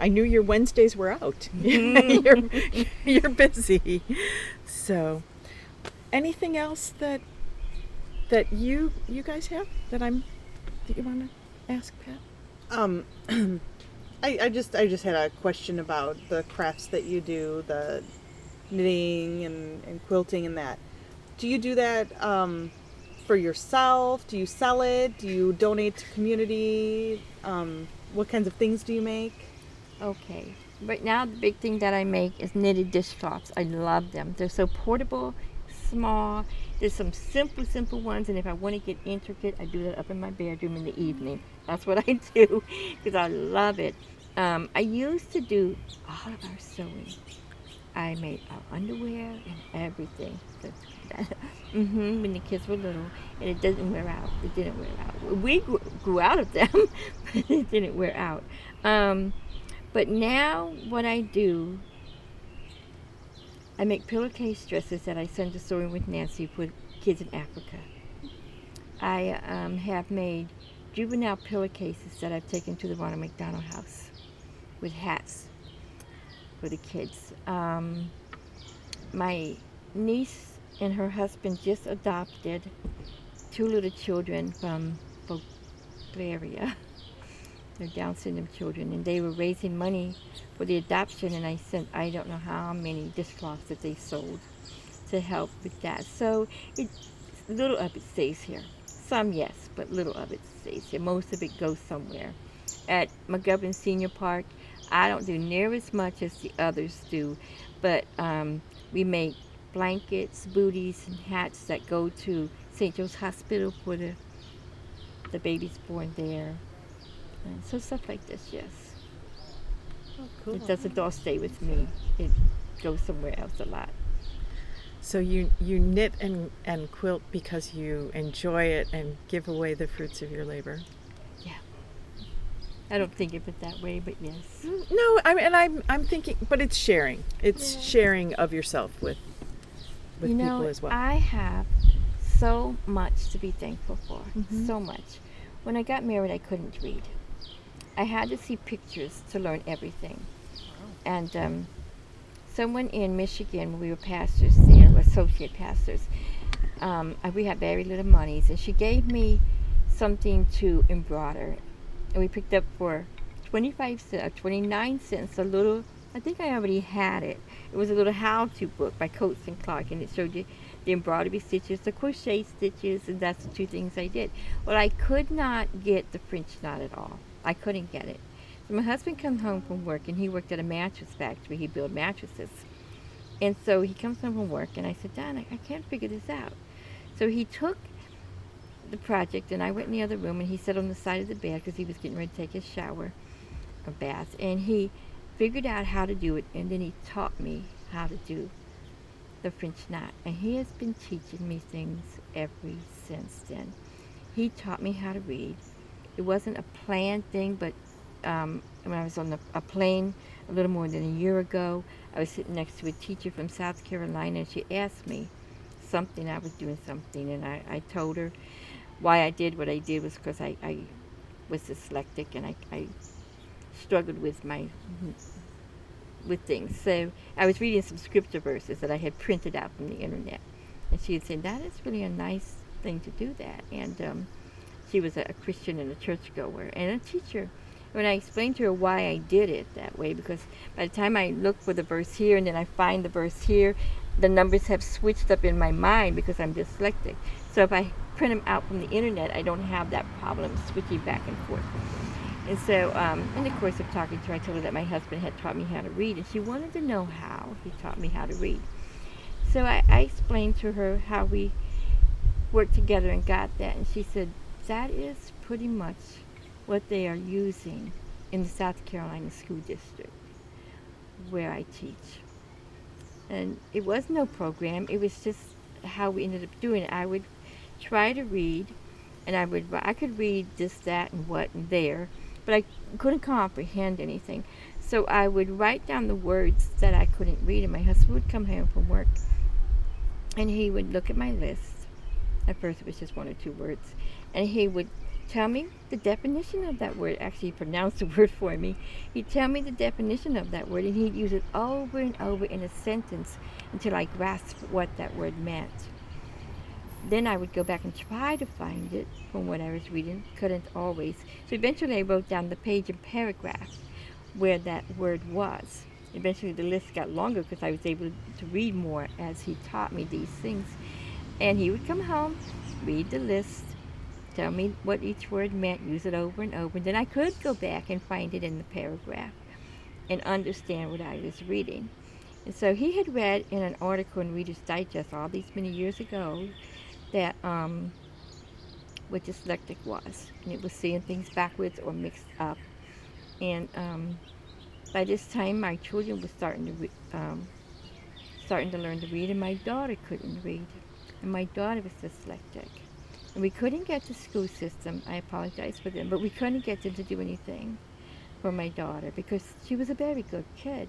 I knew your Wednesdays were out. You're busy. So, anything else that you guys have that you want to ask, Pat? I just had a question about the crafts that you do, the knitting and quilting and that. Do you do that for yourself? Do you sell it? Do you donate to community? What kinds of things do you make? Okay. Right now, the big thing that I make is knitted dishcloths. I love them. They're so portable, small. There's some simple ones, and if I want to get intricate, I do that up in my bedroom in the evening. That's what I do because I love it. I used to do all of our sewing. I made our underwear and everything. When the kids were little, and it doesn't wear out. It didn't wear out. We grew out of them, but it didn't wear out. But now what I do, I make pillowcase dresses that I send to Sewing with Nancy for kids in Africa. I have made juvenile pillowcases that I've taken to the Ronald McDonald House with hats for the kids. My niece and her husband just adopted 2 little children from Bulgaria. They're Down syndrome children, and they were raising money for the adoption, and I sent I don't know how many dishcloths that they sold to help with that. So little of it stays here. Some, yes, but little of it stays here. Most of it goes somewhere. At McGovern Senior Park, I don't do near as much as the others do, but we make blankets, booties, and hats that go to St. Joe's Hospital for the babies born there. And so stuff like this, yes. Oh, cool. It doesn't all stay with me. It goes somewhere else a lot. So you knit and quilt because you enjoy it and give away the fruits of your labor. Yeah. I don't think of it that way, but yes. No, I'm thinking, but it's sharing. It's sharing of yourself with people as well. I have so much to be thankful for. So much. When I got married, I couldn't read. I had to see pictures to learn everything. And someone in Michigan, we were pastors there, associate pastors. We had very little monies, and she gave me something to embroider. And we picked up for 25 cents, 29 cents, a little, I think I already had it. It was a little how-to book by Coates and Clark, and it showed you the embroidery stitches, the crochet stitches, and that's the 2 things I did. Well, I could not get the French knot at all. I couldn't get it. So my husband comes home from work, and he worked at a mattress factory. He built mattresses. And so he comes home from work, and I said, Don, I can't figure this out. So he took the project, and I went in the other room, and he sat on the side of the bed because he was getting ready to take his shower or bath. And he figured out how to do it, and then he taught me how to do the French knot. And he has been teaching me things ever since then. He taught me how to read. It wasn't a planned thing, but when I was on a plane a little more than a year ago, I was sitting next to a teacher from South Carolina, and she asked me something. I was doing something, and I told her why I did what I did was because I was dyslexic, and I struggled with things. So I was reading some scripture verses that I had printed out from the internet, and she had said, that is really a nice thing to do that. And she was a Christian and a churchgoer and a teacher. When I explained to her why I did it that way, because by the time I look for the verse here and then I find the verse here, the numbers have switched up in my mind because I'm dyslexic. So if I print them out from the internet, I don't have that problem switching back and forth. And so, in the course of talking to her, I told her that my husband had taught me how to read, and she wanted to know how he taught me how to read. So I explained to her how we worked together and got that, and she said, that is pretty much what they are using in the South Carolina School District where I teach. And it was no program, it was just how we ended up doing it. I would try to read, and I could read this, that, and what, and there, but I couldn't comprehend anything. So I would write down the words that I couldn't read, and my husband would come home from work, and he would look at my list. At first it was just 1 or 2 words, and he would tell me the definition of that word. Actually, he pronounced the word for me. He'd tell me the definition of that word, and he'd use it over and over in a sentence until I grasped what that word meant. Then I would go back and try to find it from what I was reading. Couldn't always. So eventually I wrote down the page and paragraph where that word was. Eventually the list got longer because I was able to read more as he taught me these things. And he would come home, read the list, tell me what each word meant, use it over and over. Then I could go back and find it in the paragraph and understand what I was reading. And so he had read in an article in Reader's Digest all these many years ago that what dyslexic was. And it was seeing things backwards or mixed up. And by this time, my children were starting to learn to read, and my daughter couldn't read. And my daughter was dyslexic. And we couldn't get the school system, I apologize for them, but we couldn't get them to do anything for my daughter because she was a very good kid.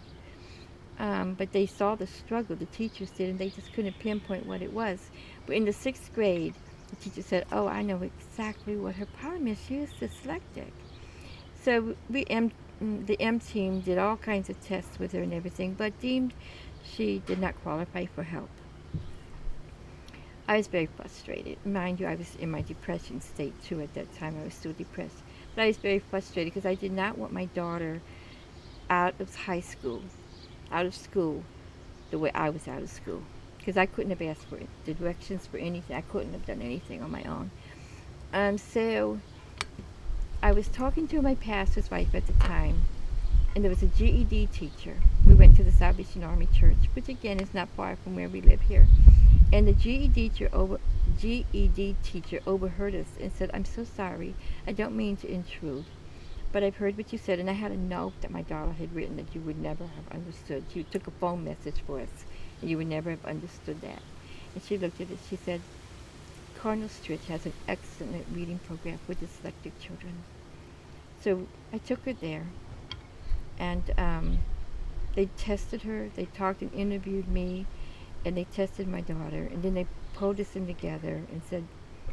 But they saw the struggle, the teachers did, and they just couldn't pinpoint what it was. But in the 6th grade, the teacher said, oh, I know exactly what her problem is. She is dyslexic. So the M team did all kinds of tests with her and everything, but deemed she did not qualify for help. I was very frustrated. Mind you, I was in my depression state too at that time. I was still depressed. But I was very frustrated because I did not want my daughter out of school, the way I was out of school. Because I couldn't have asked for the directions for anything. I couldn't have done anything on my own. So I was talking to my pastor's wife at the time, and there was a GED teacher. We went to the Salvation Army Church, which again is not far from where we live here. And the GED teacher overheard us and said, I'm so sorry, I don't mean to intrude, but I've heard what you said, and I had a note that my daughter had written that you would never have understood. You took a phone message for us, and you would never have understood that. And she looked at it, she said, Cardinal Stritch has an excellent reading program for dyslexic children. So I took her there, and they tested her, they talked and interviewed me, and they tested my daughter, and then they pulled us in together and said,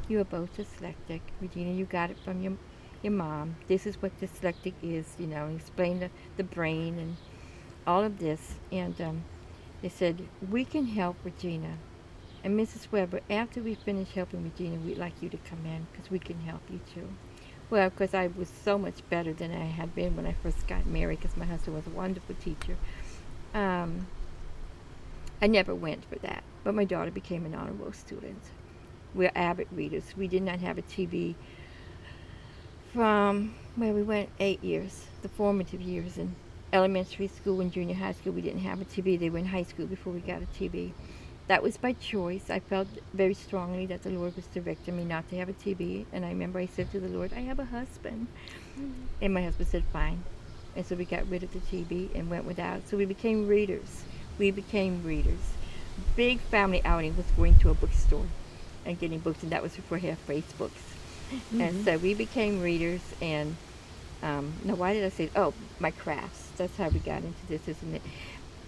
you are both dyslexic. Regina, you got it from your mom. This is what dyslexic is, and explained the brain and all of this. And they said, we can help Regina. And Mrs. Weber, after we finish helping Regina, we'd like you to come in because we can help you too. Well, because I was so much better than I had been when I first got married because my husband was a wonderful teacher. I never went for that, but my daughter became an honor roll student. We're avid readers. We did not have a TV from, we went 8 years, the formative years in elementary school and junior high school. We didn't have a TV. They were in high school before we got a TV. That was by choice. I felt very strongly that the Lord was directing me not to have a TV. And I remember I said to the Lord, I have a husband. Mm-hmm. And my husband said, fine. And so we got rid of the TV and went without. So we became readers. Big family outing was going to a bookstore and getting books, and that was before half-price books. Mm-hmm. And so we became readers. And now why did I say, my crafts. That's how we got into this, isn't it?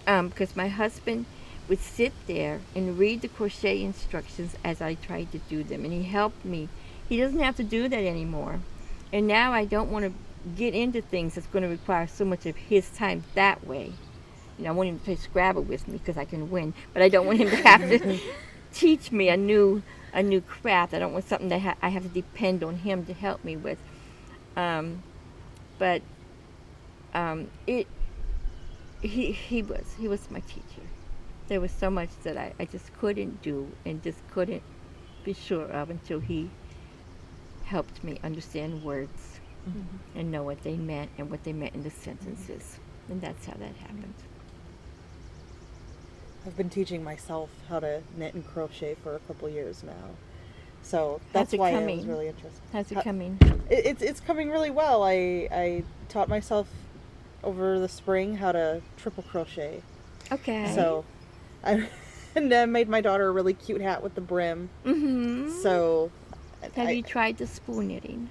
Because my husband would sit there and read the crochet instructions as I tried to do them, and he helped me. He doesn't have to do that anymore. And now I don't want to get into things that's going to require so much of his time that way. I want him to play Scrabble with me because I can win, but I don't want him to have to teach me a new craft. I don't want something that I have to depend on him to help me with. He was my teacher. There was so much that I just couldn't do and just couldn't be sure of until he helped me understand words and know what they meant and what they meant in the sentences. And that's how that happened. I've been teaching myself how to knit and crochet for a couple years now. So that's why I was really interested. How's it coming? It's coming really well. I taught myself over the spring how to triple crochet. Okay. So and I made my daughter a really cute hat with the brim. Mm-hmm. So have you tried the spool knitting?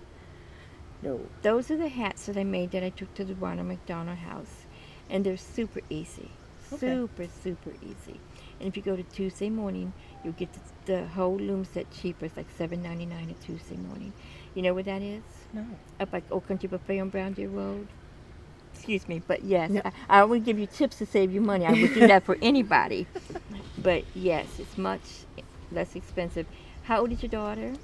No. Those are the hats that I made that I took to the Ronald McDonald House. And they're super easy. Okay. Super easy. And if you go to Tuesday morning, you'll get the whole loom set cheaper. It's like $7.99 a Tuesday morning. You know where that is? No. Up like Old Country Buffet on Brown Deer Road. Excuse me, but yes, no. I only give you tips to save you money. I would do that for anybody. But yes, it's much less expensive. How old is your daughter?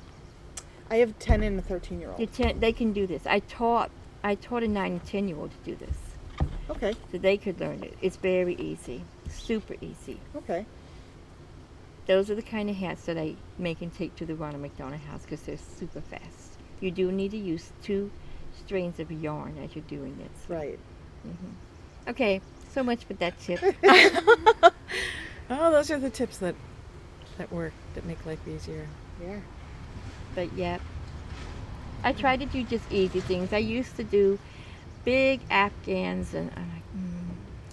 I have 10 and a 13-year-old. They can do this. I taught a 9 and 10-year-old to do this. Okay. so they could learn it. It's very easy, super easy. Okay. Those are the kind of hats that I make and take to the Ronald McDonald House because they're super fast. You do need to use 2 strands of yarn as you're doing it. So. Right. Okay, so much for that tip. Oh, those are the tips that work, that make life easier. Yeah. But yeah, I try to do just easy things. I used to do big Afghans, and I'm like,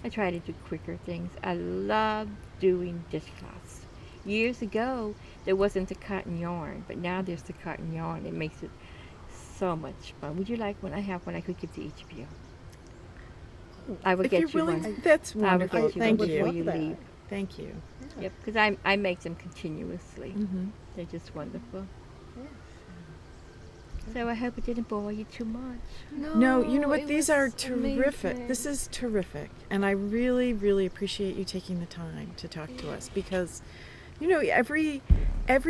I try to do quicker things. I love doing dishcloths. Years ago, there wasn't the cotton yarn, but now there's the cotton yarn. It makes it so much fun. Would you like one? I have one I could give to each of you. I will If get you're you willing, one. that's I will wonderful. get you Thank one before you. you leave. Thank you. Yep, because I make them continuously. Mm-hmm. They're just wonderful. So I hope it didn't bore you too much. No, you know what? it These was are terrific. amazing. This is terrific. And I really, really appreciate you taking the time to talk to us because, you know, every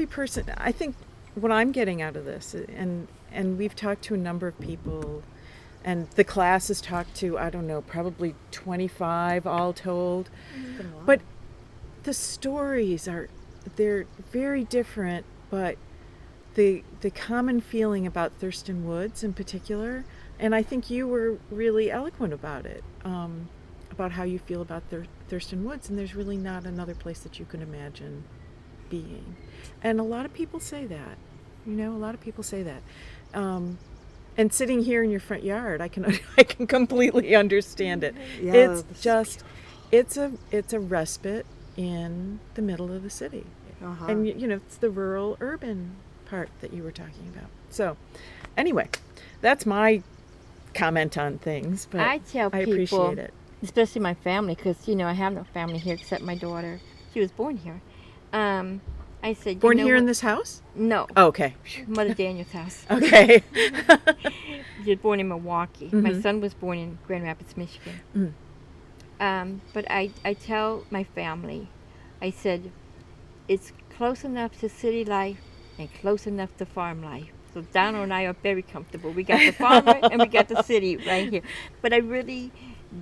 person, I think what I'm getting out of this, and we've talked to a number of people, and the class has talked to, I don't know, probably 25 all told. But the stories they're very different, but the common feeling about Thurston Woods in particular, and I think you were really eloquent about it, about how you feel about Thurston Woods, and there's really not another place that you can imagine being. And a lot of people say that, you know, a lot of people say that. And sitting here in your front yard, I can completely understand it. Yeah, It's a respite in the middle of the city. Uh-huh. And you know, it's the rural urban part that you were talking about. So anyway, that's my comment on things, but I tell I people, appreciate it. especially my family, because, you know, I have no family here except my daughter. She was born here. I said, Born you know here in what? this house? No, Oh, okay. Mother Daniel's house. Okay. She was born in Milwaukee. My Mhm. son was born in Grand Rapids, Michigan. But I tell my family, I said, it's close enough to city life and close enough to farm life. So Donald and I are very comfortable. We got the farmer and we got the city right here. But I really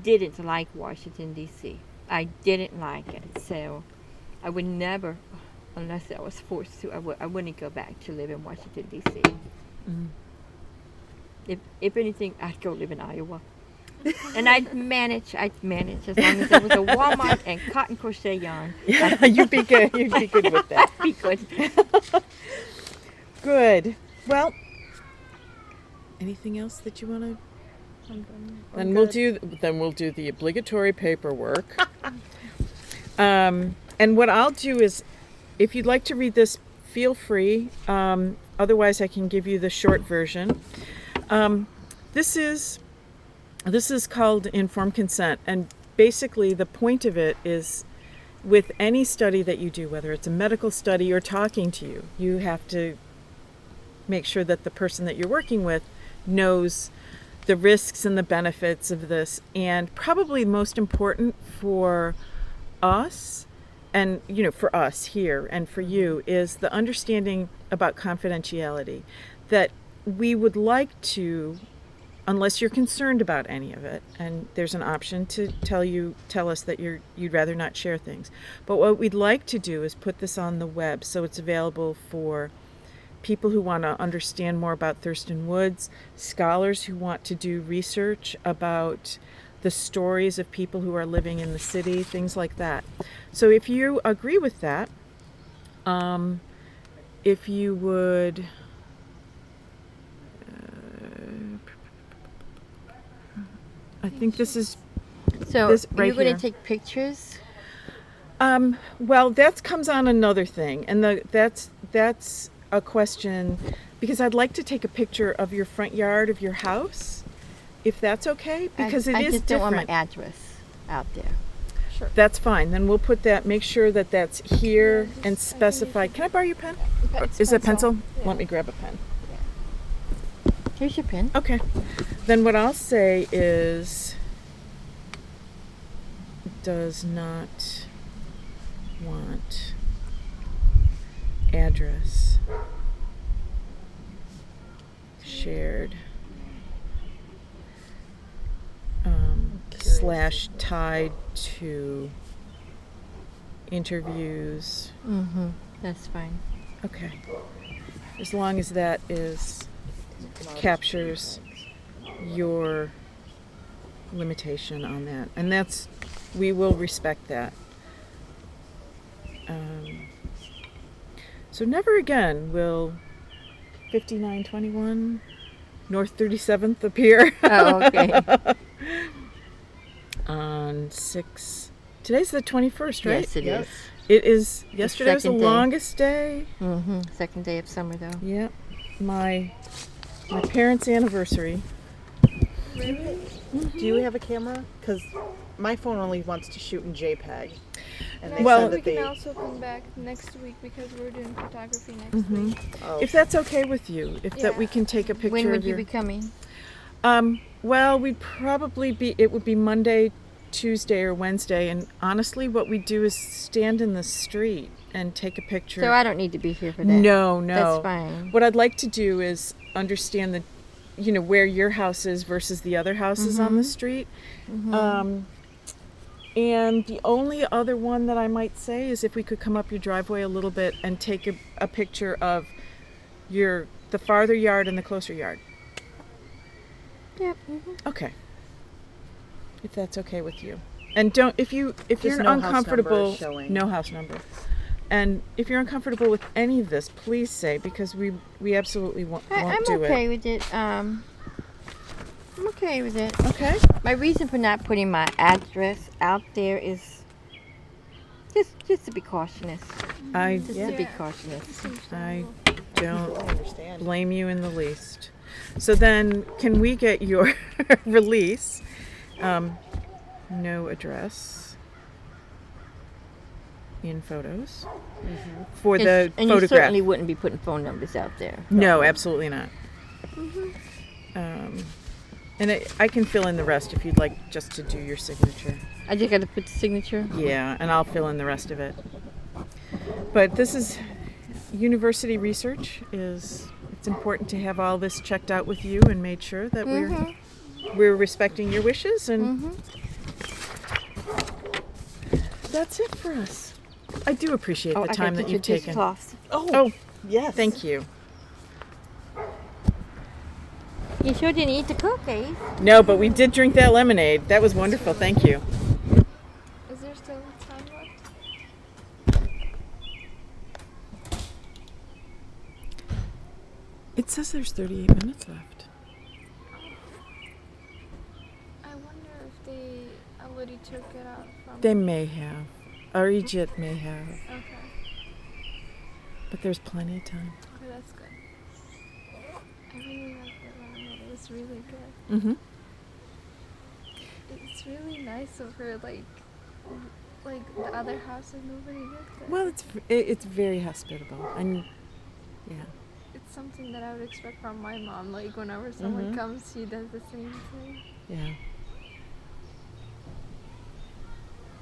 didn't like Washington, D.C. I didn't like it. So I would never, unless I was forced to, I wouldn't go back to live in Washington, D.C. If anything, I'd go live in Iowa. And I'd manage as long as there was a Walmart and cotton crochet yarn. Yeah, you'd be good. You'd be good with that. Be good. Good. Well, anything else that you want to? Then we'll do the obligatory paperwork. And what I'll do is, if you'd like to read this, feel free. Otherwise, I can give you the short version. This is called informed consent, and basically the point of it is, with any study that you do, whether it's a medical study or talking to you, you have to make sure that the person that you're working with knows the risks and the benefits of this. And probably most important for us, and you know, for us here and for you, is the understanding about confidentiality, that we would like to, unless you're concerned about any of it, and there's an option to tell us that you'd rather not share things. But what we'd like to do is put this on the web so it's available for people who want to understand more about Thurston Woods, scholars who want to do research about the stories of people who are living in the city, things like that. So if you agree with that, if you would... I think this is So this right you're going here. to take pictures? Well, that comes on another thing, and that's a question, because I'd like to take a picture of your front yard of your house, if that's okay, because I it is just don't want different. my address out there. That's fine. Then we'll put that. Make sure that that's here and specified. Can I borrow your pen? Is it pencil? Yeah. Let me grab a pen. Here's your pen. Okay. Then what I'll say is, does not want address shared / / tied to interviews. Mm-hmm. That's fine. Okay. As long as that captures your limitation on that. And we will respect that. So never again will 5921 North 37th appear. Oh, okay. On 6. Today's the 21st, right? Yes, it Yes. is. It is. Yesterday was the second day. longest day. Mm-hmm. Second day of summer, though. Yep. My parents' anniversary. Really? Do you have a camera? Because my phone only wants to shoot in JPEG. And they Well- said we that can they. also come back next week because we're doing photography next Mhm. week. Oh, If that's okay with you, that we Yeah. can take a picture When of would you your. be coming? Well, we'd probably be. It would be Monday, Tuesday, or Wednesday, and honestly, what we do is stand in the street and take a picture. So I don't need to be here for that. No. That's fine. What I'd like to do is understand where your house is versus the other houses on the street. And the only other one that I might say is if we could come up your driveway a little bit and take a picture of the farther yard and the closer yard. Yep. Mm-hmm. Okay. If that's okay with you. And if you're Just no house number uncomfortable, showing. no house number. And if you're uncomfortable with any of this, please say, because we absolutely won't I'm do okay it. with it. I'm okay with it. Okay. My reason for not putting my address out there is just to be cautious. Just to be Yeah. caus. I I don't understand. blame you in the least. So then, can we get your release? No address in photos for the And you photograph. certainly wouldn't be putting phone numbers out there. No, absolutely not. And I can fill in the rest if you'd like just to do your signature. I just got to put the signature. Yeah, and I'll fill in the rest of it. But this is university research. It's important to have all this checked out with you and made sure that we're respecting your wishes, and that's it for us. I do appreciate the time that you've taken. Oh, yes. Thank you. You sure didn't eat the cookies. No, but we did drink that lemonade. That was wonderful. Thank you. Is there still time left? It says there's 38 minutes left. I wonder if they already took it out from. They may have. Arijit may have. Okay. But there's plenty of time. Okay, that's good. I really like the lemonade. It was really good. Mm-hmm. It's really nice of her, like the other houses, nobody did that. Well, it's very hospitable, and yeah. It's something that I would expect from my mom. Like whenever someone comes, she does the same thing. Yeah.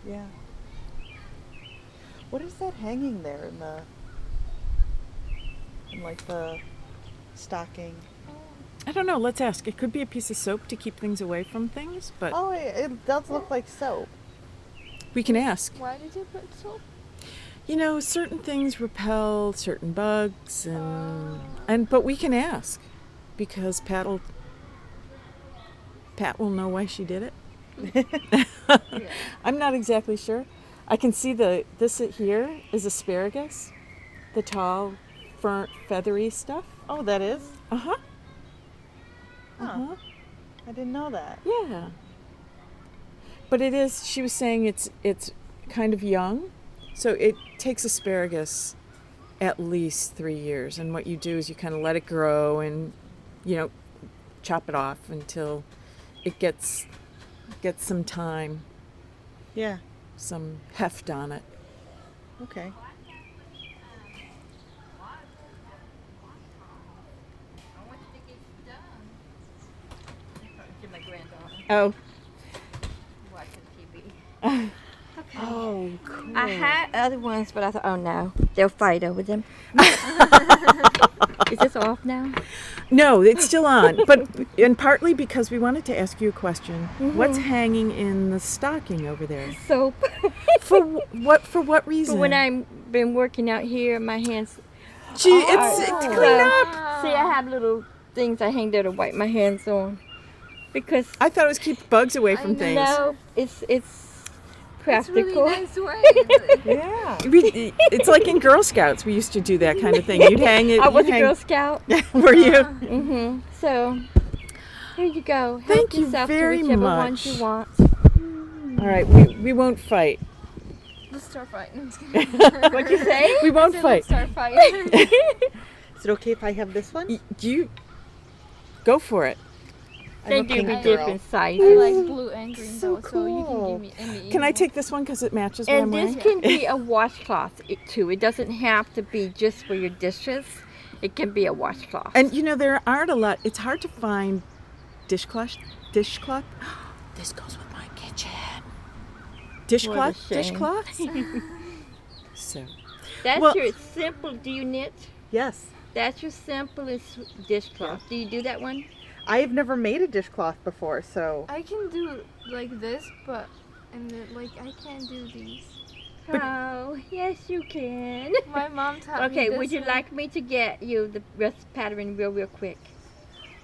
Yeah. What is that hanging there in like the stocking? I don't know. Let's ask. It could be a piece of soap to keep things away from things, but Oh, it does look like soap. we can ask. Why did you put soap? Certain things repel certain bugs, but we can ask because Pat will know why she did it. Yeah. I'm not exactly sure. I can see this here is asparagus, the tall, feathery stuff. Oh, that is? Uh-huh. Huh. I didn't know that. Yeah. But it is, she was saying it's kind of young. So it takes asparagus at least 3 years. And what you do is you kind of let it grow and, chop it off until it gets some time, Yeah. some heft on it. Okay. My granddaughter Oh. watching TV. Oh, cool. I had other ones, but I thought, oh no, they'll fight over them. Is this off now? No, it's still on. But and partly because we wanted to ask you a question. What's hanging in the stocking over there? Soap. For what? For what reason? But when I've been working out here, my hands. Gee, it's clean up. See, I have little things I hang there to wipe my hands on, because I thought it was keep bugs away from things. no, it's It's practical. really nice way. Yeah. It's like in Girl Scouts. We used to do that kind of thing. You'd hang it. I was a you'd hang- Girl Scout. Were you? Mm-hmm. So here you go. Help Thank you yourself very to whichever much. ones you want. All right, we won't fight. Let's start fighting. I'm just kidding. What'd you say? We won't Let's fight. start fighting. Is it okay if I have this one? You go for it. They I'm a do pink be girl. different I sizes. like blue and green So though, so you can cool. give me any. Can I either take this one because it matches what I'm And this wearing? can be a washcloth too. It doesn't have to be just for your dishes. It can be a washcloth. And you know there aren't a lot. It's hard to find dishcloth. Dishcloth. This goes with my kitchen. Dishcloth. shame. Dishcloths. So That's well- your simple. Do you knit? Yes. That's your simplest dishcloth. Do you do that one? I've never made a dishcloth before, so I can do like this, but and then, like I can't do these. Oh, yes, you can. My mom taught me Okay, this would you one. like me to get you the rest pattern real quick?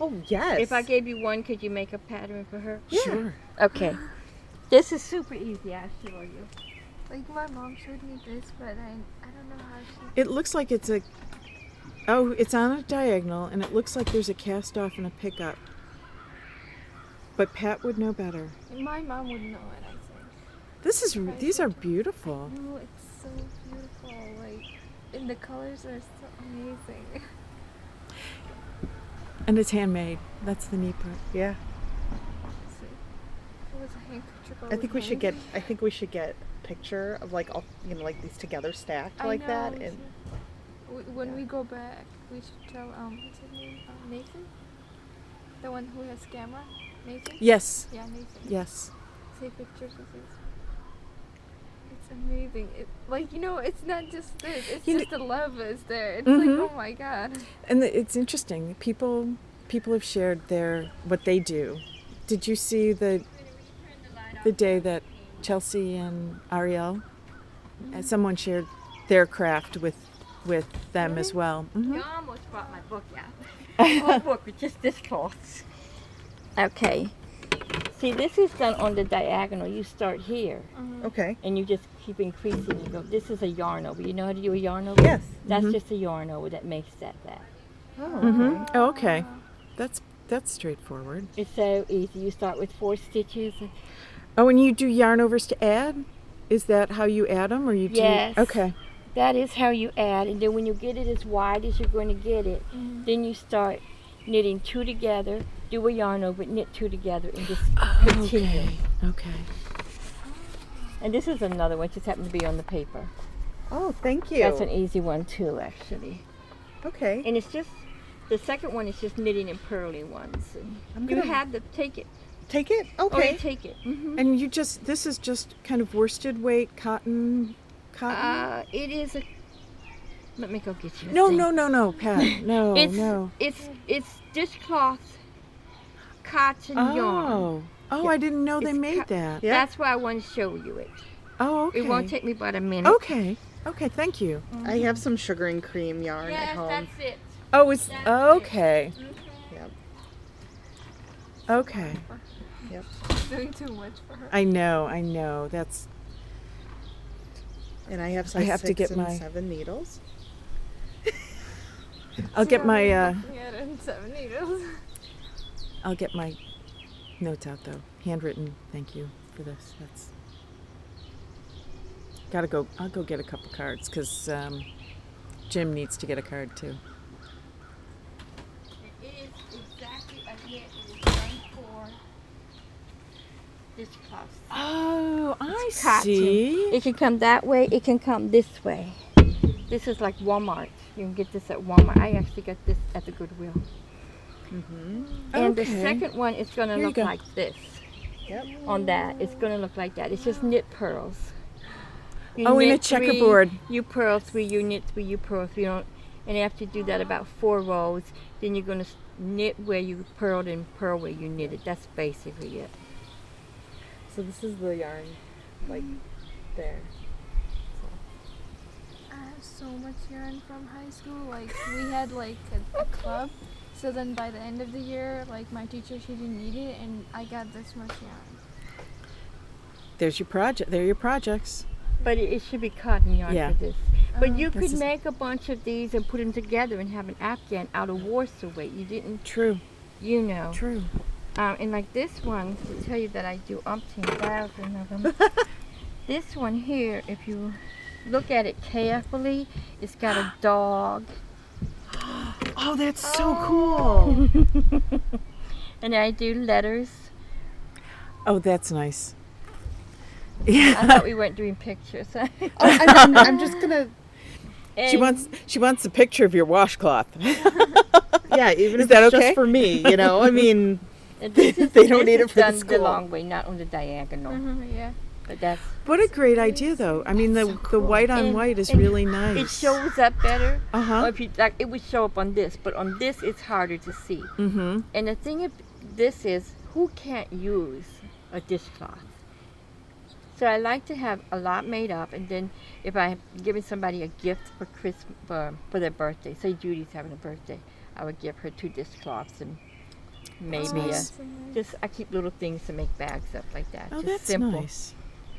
oh yes. If I gave you one, could you make a pattern for her? sure. Okay. This is super easy, I'll show you. Like my mom showed me this, but I don't know how she. It looks like it's a. Oh, it's on a diagonal, and it looks like there's a cast off and a pickup. But Pat would know better. My mom would know it. I think. These are beautiful. Oh, it's so beautiful. Like, and the colors are so amazing. And it's handmade. That's the neat part. Yeah. See, it was a handkerchief. I think we should get. I think we should get a picture of like all like these together stacked like that. And When we go back, we should tell what's his name? Nathan, the one who has camera. Nathan. Yes. Yeah, Nathan. Yes. Take pictures of this. It's amazing. It's not just this. It's You just the love is there. It's Mhm. like, oh my god. And it's interesting. People have shared what they do. Did you see the day that Chelsea and Ariel, someone shared their craft with them as well? Mhm. You almost brought my book out. Whole book with just dishcloths. Okay. See, this is done on the diagonal. You start here, okay. and you just keep increasing. You go, this is a yarn over. You know how to do a yarn over? Yes. That's just a yarn over that makes that. Oh. Mhm. Oh, okay. That's straightforward. It's so easy. You start with 4 stitches. Oh, and you do yarn overs to add? Is that how you add them, or you do? Yes. Okay. That is how you add, and then when you get it as wide as you're going to get it, then you start knitting 2 together, do a yarn over it, knit 2 together, and just continue. Okay. And this is another one, just happened to be on the paper. Oh, thank you. That's an easy one too, actually. Okay. And it's just, the second one is just knitting and purling ones. And I'm you gonna have to take it. take it. Oh, Okay. you take it. Mm-hmm. And this is just kind of worsted weight cotton. It is a. Let me go get you. a No, thing. no, Pat. No, It's no. it's dishcloth, cotton yarn. Oh, I didn't know they It's made cut- that. Yeah. That's why I want to show you it. Oh, okay. It won't take me but a minute. Okay. Okay, thank you. I have some sugar and cream yarn at home. it. Oh, it's That's it. okay. Yep. Okay. Doing too much for her. I know. That's And I have I size have to 6 get and my- 7 needles. I'll get my Yeah, and 7 needles. I'll get my notes out though. Handwritten. Thank you for this. That's gotta go. I'll go get a couple cards because Jim needs to get a card too. It is exactly a knit. It is done for dishcloth. Oh, I Cotton. see. It can come that way. It can come this way. This is like Walmart. You can get this at Walmart. I actually got this at the Goodwill. And the Okay. second one is going to Here you look go. like this. Yep. On that, it's going to look like that. It's just knit pearls. You Oh, in a knit 3, checkerboard. You purl 3, you knit 3, you purl 3. And after you do that about 4 rows, then you're going to knit where you purled and purl where you knitted. That's basically it. So this is the yarn, like there. I have so much yarn from high school. Like we had like a club. So then by the end of the year, like my teacher, she didn't need it, and I got this much yarn. There's your project. There are your projects. But it should be cotton yarn Yeah. for this. But you This could is- make a bunch of these and put them together and have an afghan out of worsted weight. You didn't, True. you know. True. And like this one, to tell you that I do umpteen thousand of them. This one here, if you look at it carefully, it's got a dog. Oh, that's so cool. And I do letters. Oh, that's nice. I Yeah. thought we weren't doing pictures. I'm just gonna. She wants a picture of your washcloth. Yeah, even Is if that it's okay? just for me, you know. I mean, And this is- They don't this need is it for the done school. the long way, not on the diagonal. Yeah. But that's What a great idea, though. I mean, the white on And- white is and really nice. it shows up better. Uh Or huh. if you like, it would show up on this, but on this it's harder to see. Mm-hmm. And the thing of this is, who can't use a dishcloth? So I like to have a lot made up, and then if I'm giving somebody a gift for Christmas, for their birthday, say Judy's having a birthday, I would give her 2 dishcloths and maybe nice. just I keep little things to make bags up like that. Oh, just that's simple. nice.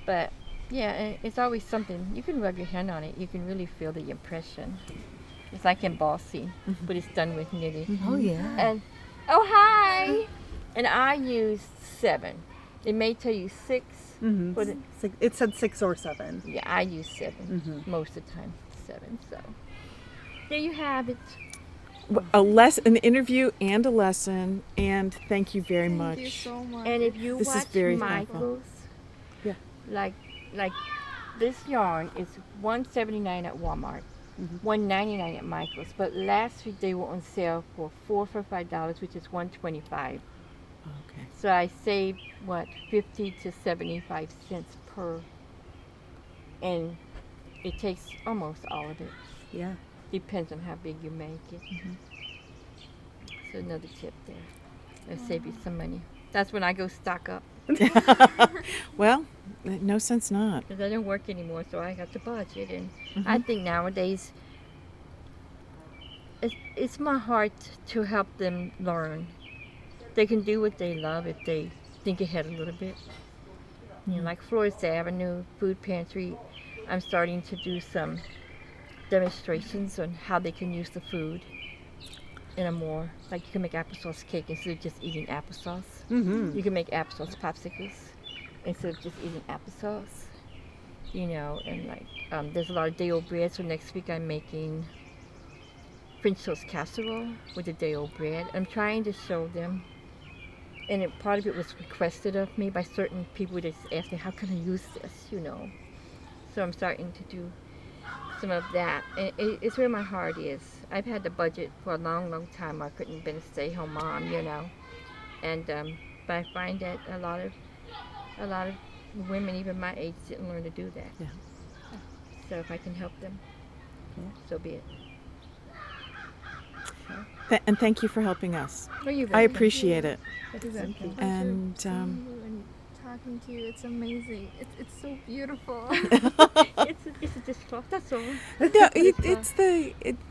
But yeah, and it's always something. You can rub your hand on it. You can really feel the impression. It's like embossing, but it's done with knitting. oh yeah. And oh hi! And I used 7. It may tell you 6, Mm-hmm. but It said 6 or 7. yeah, I use 7 Mm-hmm. most of the time. 7. So there you have it. An interview and a lesson, and thank you very much. Thank you so much. And if you This is watch very thoughtful. Michael's, Yeah. like this yarn is $179 at Walmart, $199 at Michael's. But last week they were on sale for $4 for $5, which is $125. Okay. So I saved 50 to 75 cents per, and it takes almost all of it. Yeah. Depends on how big you make it. So another tip there. It'll save you some money. That's when I go stock up. Well, no sense not. Because I don't work anymore, so I got to budget. And I think nowadays, it's my heart to help them learn. They can do what they love if they think ahead a little bit. You know, like Florida Avenue Food Pantry, I'm starting to do some demonstrations on how they can use the food in a more, like you can make applesauce cake instead of just eating applesauce. Mm-hmm. You can make applesauce popsicles instead of just eating applesauce. You know, and like there's a lot of day-old bread, so next week I'm making French toast casserole with the day-old bread. I'm trying to show them, and part of it was requested of me by certain people that just asked me, how can I use this, you know? So I'm starting to do some of that, and it's where my heart is. I've had the budget for a long, long time. I couldn't have been a stay-home mom, you know, and but I find that a lot of women, even my age, didn't learn to do that. Yeah. So if I can help them, so be it. And thank you for helping us. Well, you're I welcome. appreciate it. You're welcome. And and talking to you, it's amazing. It's so beautiful. It's a dishcloth. That's all. no,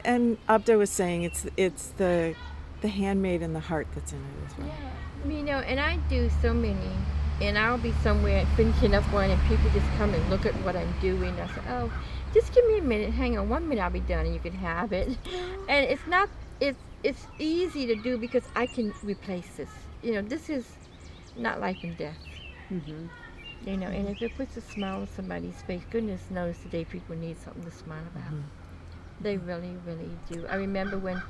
and Abda was saying it's the handmade and the heart that's in it as well. You know, and I do so many, and I'll be somewhere finishing up one, and people just come and look at what I'm doing. I say, oh, just give me a minute. Hang on, 1 minute, I'll be done, and you can have it. And it's not. It's easy to do because I can replace this. You know, this is not life and death. Mm-hmm. You know, and if it puts a smile on somebody's face, goodness knows today people need something to smile about. They really, really do. I remember when,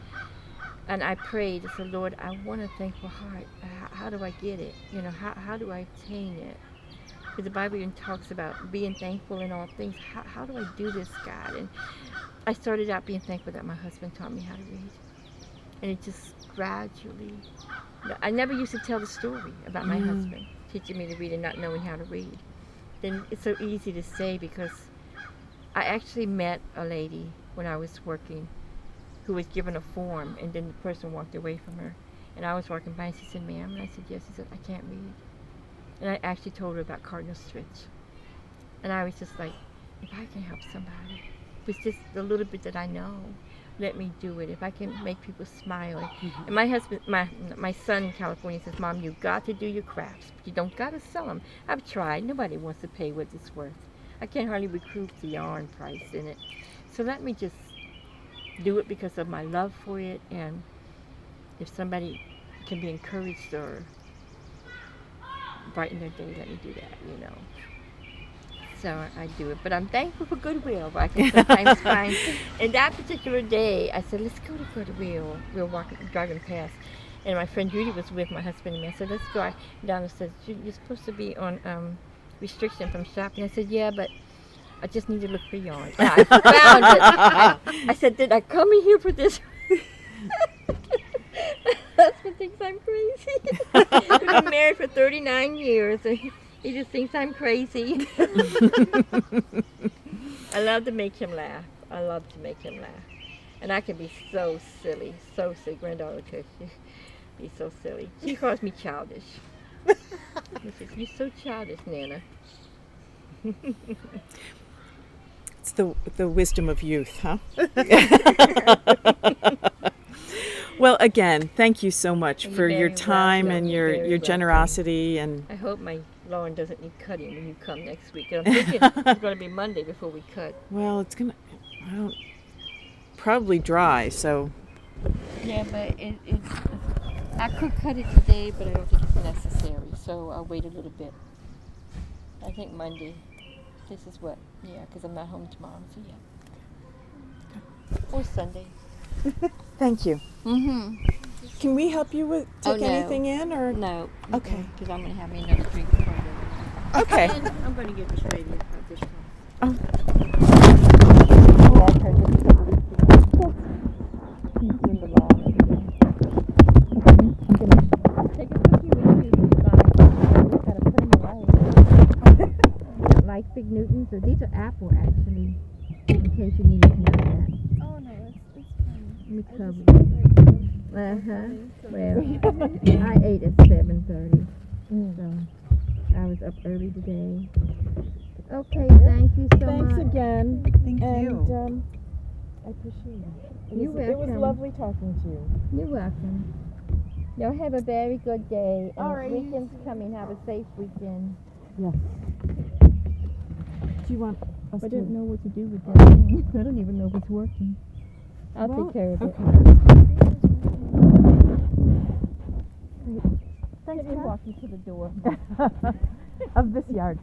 and I prayed, I said, Lord, I want a thankful heart. How do I get it? You know, how do I obtain it? Because the Bible even talks about being thankful in all things. How do I do this, God? And I started out being thankful that my husband taught me how to read. And it just gradually, I never used to tell the story about my husband teaching me to read and not knowing how to read. Then it's so easy to say because I actually met a lady when I was working who was given a form, and then the person walked away from her. And I was walking by, and she said, "Ma'am," and I said, "Yes." She said, "I can't read." And I actually told her about cardinal switch. And I was just like, if I can help somebody, if it's just a little bit that I know, let me do it. If I can make people smile. And my husband, my son in California says, "Mom, you got to do your crafts, but you don't got to sell them." I've tried. Nobody wants to pay what it's worth. I can't hardly recoup the yarn price in it. So let me just do it because of my love for it, and if somebody can be encouraged or brighten their day, let me do that, you know. So I do it. But I'm thankful for Goodwill. I can sometimes find, and that particular day, I said, "Let's go to Goodwill." We were driving past, and my friend Judy was with my husband and me. I said, "Let's go." Down and said, "You're supposed to be on restriction from shopping." I said, "Yeah, but I just need to look for yarn." And I found it. I said, "Did I come in here for this?" Husband thinks I'm crazy. We've been married for 39 years, and he just thinks I'm crazy. I love to make him laugh. I love to make him laugh. And I can be so silly. Granddaughter could be so silly. She calls me childish. She says, "You're so childish, Nana." It's the wisdom of youth, huh? Well, again, thank you so much for your time and your generosity. And I hope my lawn doesn't need cutting when you come next week. I'm thinking it's going to be Monday before we cut. well, it's gonna probably dry. So Yeah, but I could cut it today, but I don't think it's necessary. So I'll wait a little bit. I think Monday. This is what? Yeah, because I'm not home tomorrow. So yeah. Or Sunday. thank you. Mm-hmm. Can we help you with take no. anything in or? No. Okay. Because I'm going to have me another drink before I go. Okay. And I'm going to get this lady a dishcloth. Oh. Yeah, her just a couple weeks ago. She's in the lawn every day. I'm going to take a cookie with you if you like. I've got to put them away. Like Big Newtons, or these are apple actually, in case you needed to know that. Oh no, it's fine. Let me I cover just it. feel very Well, I ate at 7:30, so I was up early today. Okay, thank you so Thanks much. again. Thank you. And I appreciate it. You're It was welcome. lovely talking to you. You're welcome. Y'all have a very good day. And All right, you weekend's coming. Have a safe weekend. Yes. Do you want us I to? don't know what to do with that thing. I don't even know if it's working. I'll Well, take care of it. Thanks, Let me Pat. walk you to the door. Of this yard.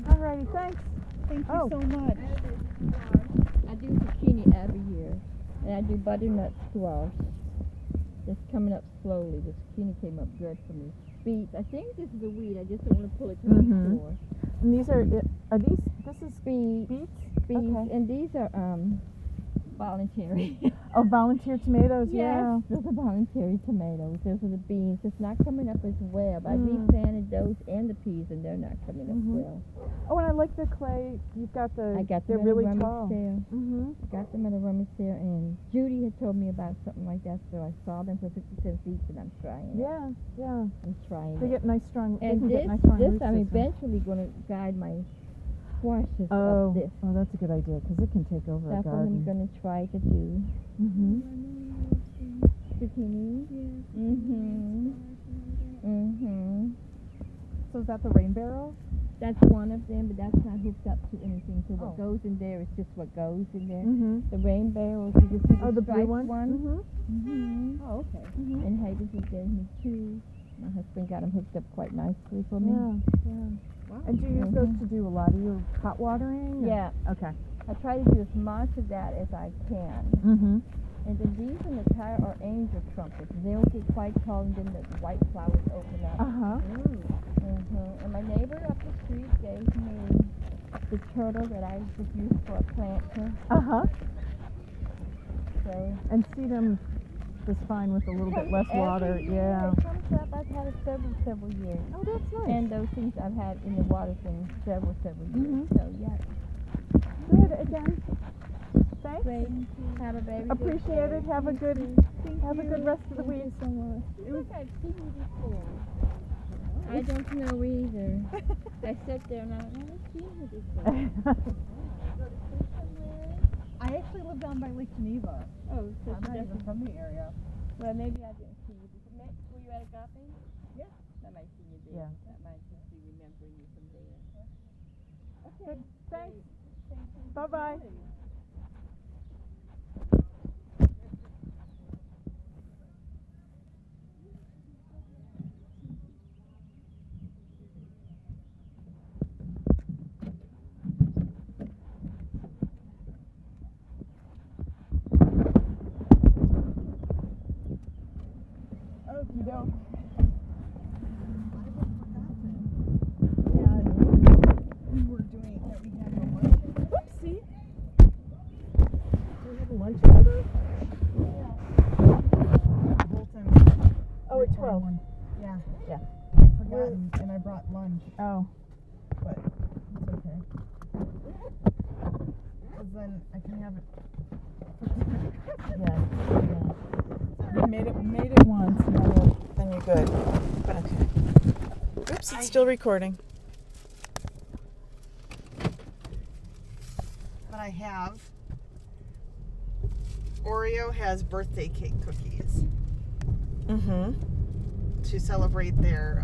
Alrighty, thanks. Thank you Oh. so much. I do zucchini every year, and I do butternut squash. It's coming up slowly. The zucchini came up good for me. Beets. I think this is a weed. I just don't want to pull it to the store. And these are these? This is Beets. beets. Beets, Okay. and these are voluntary. Oh, volunteer tomatoes. Yeah. Yes, those are voluntary tomatoes. Those are the beans. It's not coming up as well. But I Mm. replanted those and the peas, and they're not coming up Mhm. well. Oh, and I like the clay. You've got the. I got They're them really at a rummage tall. sale. Mhm. I got them at a rummage sale, and Judy had told me about something like that, so I saw them for 50 cents each, and I'm trying it. Yeah. Yeah. I'm trying They it. get nice strong. They And can this, get nice strong this root I'm systems. eventually going to guide my squashes Oh. up this. Oh, that's a good idea because it can take over That's a what I'm garden. going to try to do. Mhm. Zucchini. Mhm. Mhm. So is that the rain barrel? That's one of them, but that's not hooked up to anything. So what Oh. goes in there is just what goes in there. Mhm. The rain barrels, you can see the Oh, the blue striped one. one. Mhm. Mhm. Oh, okay. And Hayden has gave me two. My husband got them hooked up quite nicely for me. Yeah. Yeah. Wow. And do you use those to do a lot of your hot watering? or- Yeah, Okay. I try to do as much of that as I can. Mhm. And then these in the tire are angel trumpets. They'll get quite tall, and then the white flowers open up. Uh-huh. And my neighbor up the street gave me the turtle that I just used for a planter. Uh-huh. So And see them just fine with a little bit less water. Every year Yeah. it comes up. I've had it several years. Oh, that's nice. And those things I've had in the water thing several years. Mhm. So yeah, Good again. Thanks. great. Have a very Appreciate good it. day. Have a good rest of the week. Thank you so much. I think I've seen you before. I don't know either. I sat there and I haven't seen you before. I actually live down by Lake Geneva. Oh, so I'm not even from the area. well, maybe I didn't see you before. Were you at Agape? Yeah. I might see you there. Yeah. I might just be remembering you from there. Good. Thanks. Bye bye. Okie doke. We were doing that. We had a lunch. Oopsie. We had a lunch together. The whole time. Oh, at 12. Yeah. Yeah. I'd forgotten, and I brought lunch, Oh. but it's okay. Because then I can have it. Yeah. You made it once, and then you're good. Okay. Oops, it's still recording. But I have. Oreo has birthday cake cookies Mm-hmm. to celebrate their